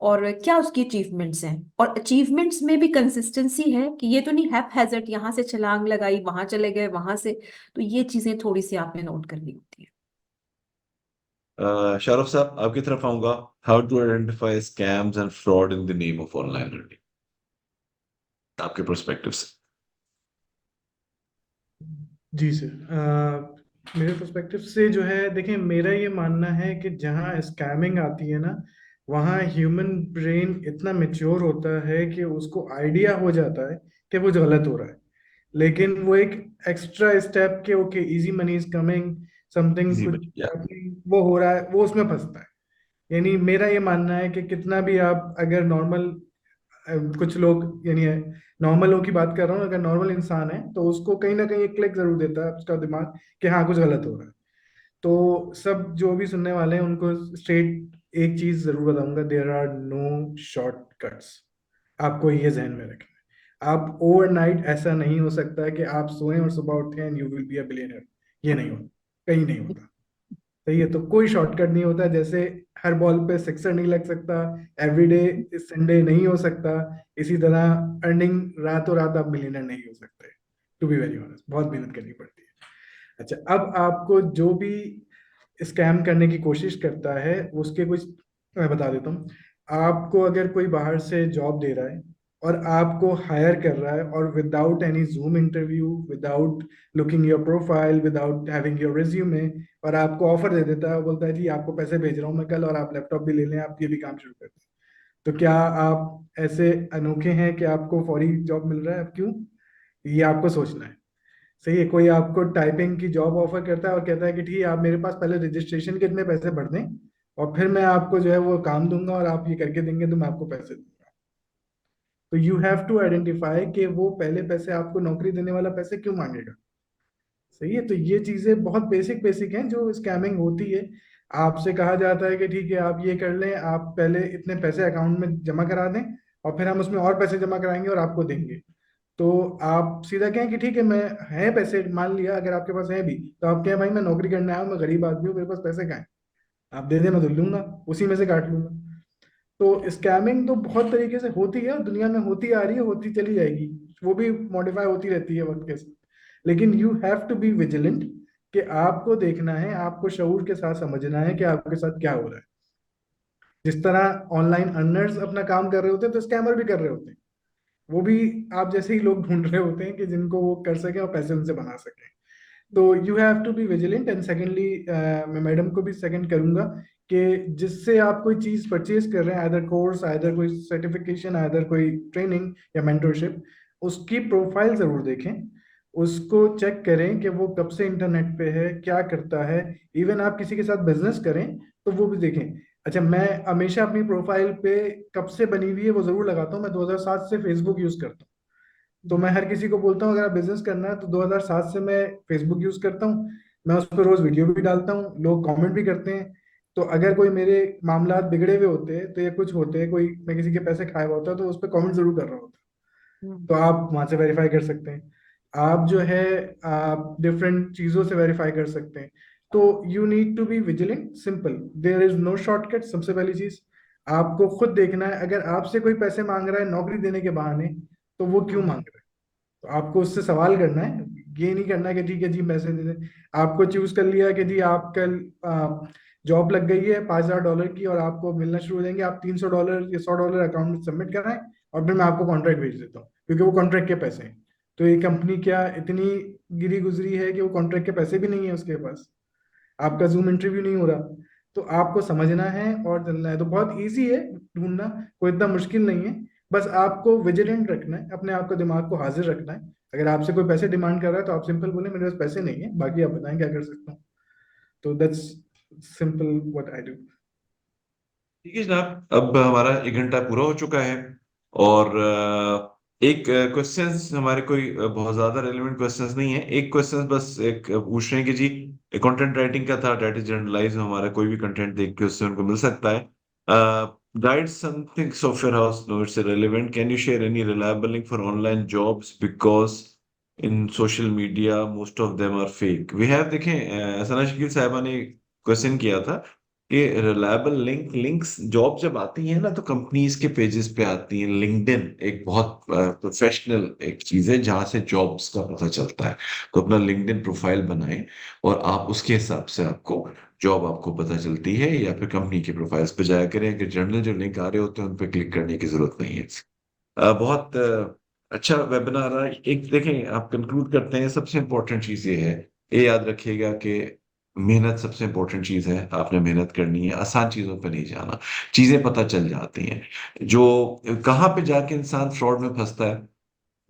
और क्या उसकी अचीवमेंट्स हैं। और अचीवमेंट्स में भी कंसिस्टेंसी है कि ये तो नहीं हैphazard यहाँ से छलांग लगाई वहां चले गए वहां से। तो ये चीजें थोड़ी सी आपने नोट करनी होती है। शाहरुख साहब आपकी तरफ आऊंगा। How to identify scams and fraud in the name of online learning, आपके पर्सपेक्टिव से। जी सर, मेरे पर्सपेक्टिव से जो है देखिए, मेरा ये मानना है कि जहाँ स्कैमिंग आती है ना, वहाँ ह्यूमन ब्रेन इतना मेच्योर होता है कि उसको आइडिया हो जाता है कि वो जो गलत हो रहा है, लेकिन वो एक एक्स्ट्रा स्टेप के okay easy money is coming, something easy कुछ बन गया। वो हो रहा है, वो उसमें फंसता है। यानी मेरा ये मानना है कि कितना भी आप अगर नॉर्मल, कुछ लोग यानी नॉर्मलों की बात कर रहा हूँ, अगर नॉर्मल इंसान है तो उसको कहीं ना कहीं एक क्लिक जरूर देता है उसका दिमाग कि हाँ कुछ गलत हो रहा है। तो सब जो भी सुनने वाले हैं उनको स्ट्रेट एक चीज जरूर बताऊंगा, देयर आर नो शॉर्टकट्स। आपको ये जहन में रखना है, आप ओवरनाइट ऐसा नहीं हो सकता कि आप सोएं और सुबह उठें and you will be a billionaire. ये नहीं होता, कहीं नहीं होता। सही है, तो कोई शॉर्टकट नहीं होता। जैसे हर बॉल पे सिक्सर नहीं लग सकता, एवरीडे संडे नहीं हो सकता, इसी तरह अर्निंग रातों रात आप मिलियनर नहीं हो सकते। टू बी वेरी ऑनेस्ट, बहुत मेहनत करनी पड़ती है। अच्छा, अब आपको जो भी स्कैम करने की कोशिश करता है उसके कुछ मैं बता देता हूँ। आपको अगर कोई बाहर से जॉब दे रहा है और आपको हायर कर रहा है, और without any zoom interview, without looking your profile, without having your resume, और आपको ऑफर दे देता है, वो बोलता है जी आपको पैसे भेज रहा हूँ मैं कल, और आप लैपटॉप भी ले लें, आप ये भी काम शुरू कर दें। तो क्या आप ऐसे अनोखे हैं कि आपको फौरी जॉब मिल रहा है? अब क्यों? ये आपको सोचना है। सही है, कोई आपको टाइपिंग की जॉब ऑफर करता है और कहता है कि ठीक है आप मेरे पास पहले रजिस्ट्रेशन के इतने पैसे भर दें और फिर मैं आपको जो है वो काम दूंगा और आप ये करके देंगे तो मैं आपको पैसे दूंगा। तो यू हैव टू आइडेंटिफाई कि वो पहले पैसे आपको नौकरी देने वाला पैसे क्यों मांगेगा। सही है, तो ये चीजें बहुत बेसिक बेसिक हैं जो स्कैमिंग होती है। आपसे कहा जाता है कि ठीक है आप ये कर लें, आप पहले इतने पैसे अकाउंट में जमा करा दें और फिर हम उसमें और पैसे जमा कराएंगे और आपको देंगे। तो आप सीधा कहें कि ठीक है मैं, है पैसे, मान लिया अगर आपके पास है भी, तो आप कहें भाई मैं नौकरी करने आया हूँ, मैं गरीब आदमी हूँ, मेरे पास पैसे कहाँ हैं, आप दे दें मैं तो लूंगा, उसी में से काट लूंगा। तो स्कैमिंग तो बहुत तरीके से होती है और दुनिया में होती आ रही है, होती चली जाएगी, वो भी मॉडिफाई होती रहती है वक्त के साथ। लेकिन you have to be vigilant कि आपको देखना है, आपको शऊर के साथ समझना है कि आपके साथ क्या हो रहा है। जिस तरह ऑनलाइन अर्नर्स अपना काम कर रहे होते हैं तो स्कैमर भी कर रहे होते हैं। वो भी आप जैसे ही लोग ढूंढ रहे होते हैं कि जिनको वो कर सके और पैसे उनसे बना सके। तो you have to be vigilant. And secondly, मैं मैडम को भी सेकंड करूंगा कि जिससे आप कोई चीज परचेज कर रहे हैं, आइदर कोर्स, आइदर कोई सर्टिफिकेशन, आइदर कोई ट्रेनिंग या मेंटरशिप, उसकी प्रोफाइल जरूर देखें, उसको चेक करें कि वो कब से इंटरनेट पे है, क्या करता है। इवन आप किसी के साथ बिजनेस करें तो वो भी देखें। अच्छा, मैं हमेशा अपनी प्रोफाइल पे कब से बनी हुई है वो जरूर लगाता हूँ। मैं 2007 से फेसबुक यूज करता हूँ, तो मैं हर किसी को बोलता हूँ अगर आप बिजनेस करना है तो 2007 से मैं फेसबुक यूज करता हूँ। मैं उस पर रोज वीडियो भी डालता हूँ, लोग कमेंट भी करते हैं। तो अगर कोई मेरे मामलात बिगड़े हुए होते हैं तो, या कुछ होते हैं, कोई मैं किसी के पैसे खाया हुआ होता है तो उस पर कमेंट जरूर कर रहा होता है। हम्म। तो आप वहां से वेरीफाई कर सकते हैं। आप जो है आप डिफरेंट चीजों से वेरीफाई कर सकते हैं। तो you need to be vigilant, simple, there is no shortcut. सबसे पहली चीज आपको खुद देखना है, अगर आपसे कोई पैसे मांग रहा है नौकरी देने के बहाने, तो वो क्यों मांग रहा है। तो आपको उससे सवाल करना है, ये नहीं करना है कि ठीक है जी पैसे दे दें। आपको चूज कर लिया कि जी आप कल जॉब लग गई है $5,000 की और आपको मिलना शुरू हो जाएंगे, आप $300 या $100 अकाउंट में सबमिट कराएं और फिर मैं आपको कॉन्ट्रैक्ट भेज देता हूँ, क्योंकि वो कॉन्ट्रैक्ट के पैसे हैं। तो ये कंपनी क्या इतनी गिरी गुजरी है कि वो कॉन्ट्रैक्ट के पैसे भी नहीं है उसके पास, आपका जूम इंटरव्यू नहीं हो रहा। तो आपको समझना है और चलना है। तो बहुत इजी है ढूंढना, कोई इतना मुश्किल नहीं है। बस आपको विजिलेंट रखना है, अपने आप को, दिमाग को हाजिर रखना है। अगर आपसे कोई पैसे डिमांड कर रहा है तो आप सिंपल बोले मेरे पास पैसे नहीं है, बाकी आप बताएं क्या कर सकता हूँ। तो that's simple what I do. ठीक है जनाब, अब हमारा 1 घंटा पूरा हो चुका है। और एक क्वेश्चंस हमारे कोई बहुत ज्यादा रेलेवेंट क्वेश्चंस नहीं है। एक क्वेश्चन बस एक पूछ रहे हैं कि जी कंटेंट राइटिंग का था, डेट इज जर्नलाइज, हमारा कोई भी कंटेंट देख के उससे उनको मिल सकता है। Guide something software house no it's relevant, can you share any reliable link for online jobs because in social media most of them are fake. We have, देखें सना शकील साहबा ने क्वेश्चन किया था कि रिलायबल लिंक्स जॉब जब आती है ना तो कंपनीज के पेजेस पे आती हैं। लिंक्डइन एक बहुत प्रोफेशनल एक चीज है जहां से जॉब्स का पता चलता है। तो अपना लिंक्डइन प्रोफाइल बनाएं और आप उसके हिसाब से आपको जॉब आपको पता चलती है, या फिर कंपनी के प्रोफाइल्स पे जाया करें कि जर्नल जो लिंक आ रहे होते हैं उन पर क्लिक करने की जरूरत नहीं है। बहुत अच्छा वेबिनार है। एक देखें, आप कंक्लूड करते हैं, सबसे इंपॉर्टेंट चीज ये है, ये याद रखिएगा कि मेहनत सबसे इम्पोर्टेंट चीज़ है, आपने मेहनत करनी है, आसान चीज़ों पे नहीं जाना, चीज़ें पता चल जाती हैं। जो कहाँ पे जाके इंसान फ्रॉड में फँसता है,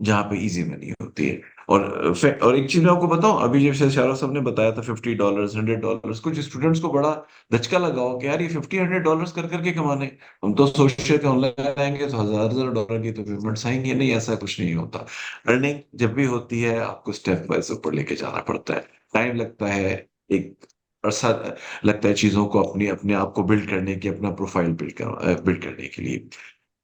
जहाँ पे ईज़ी मनी होती है। और एक चीज़ मैं आपको बताऊँ, अभी जैसे शाहरुख साहब ने बताया था $50, $100, कुछ स्टूडेंट्स को बड़ा धचका लगा हो कि यार ये $50-100 कर के कमाने। हम तो सोच रहे थे ऑनलाइन आएँगे तो हज़ार-हज़ार डॉलर की तो पेमेंट्स आएँगी, नहीं ऐसा कुछ नहीं होता। अर्निंग जब भी होती है आपको स्टेप वाइज़ ऊपर लेके जाना पड़ता है। टाइम लगता है, एक अरसा लगता है चीज़ों को अपने आप को बिल्ड करने की, अपना प्रोफाइल बिल्ड करने के लिए।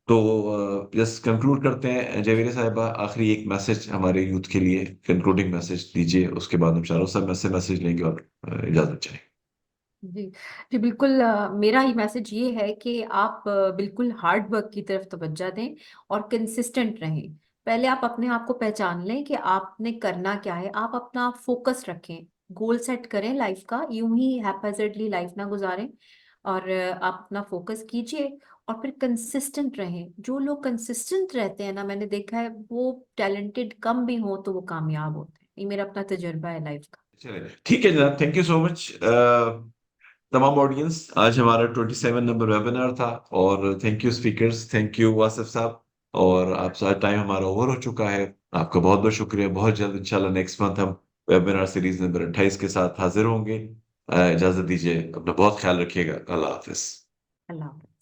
तो जस्ट कंक्लूड करते हैं, जवेरी साहिबा आखिरी एक मैसेज हमारे यूथ के लिए, कंक्लूडिंग मैसेज दीजिए, उसके बाद हम चारों सब में से मैसेज लेंगे और इजाजत चाहेंगे। जी जी बिल्कुल मेरा ही मैसेज ये है कि आप बिल्कुल हार्ड वर्क की तरफ तवज्जो दें और कंसिस्टेंट रहें। पहले आप अपने आप को पहचान लें कि आपने करना क्या है, आप अपना फोकस रखें, गोल सेट करें लाइफ का, यूं ही हैप्पीजेंटली लाइफ ना गुजारें। और आप अपना फोकस कीजिए और फिर कंसिस्टेंट रहें। जो लोग कंसिस्टेंट रहते हैं ना, मैंने देखा है वो टैलेंटेड कम भी हो तो वो कामयाब होते हैं। ये मेरा अपना तजुर्बा है लाइफ का। चलिए ठीक है जनाब, थैंक यू सो मच। तमाम ऑडियंस, आज हमारा 27 नंबर वेबिनार था, और thank you speakers, thank you Wasif साहब। और आप सारा टाइम हमारा ओवर हो चुका है, आपका बहुत बहुत शुक्रिया। बहुत जल्द इंशाल्लाह नेक्स्ट मंथ हम वेबिनार सीरीज नंबर 28 के साथ हाजिर होंगे। इजाजत दीजिए, अपना बहुत ख्याल रखिएगा, अल्लाह हाफिज। अल्लाह हाफ़िज़।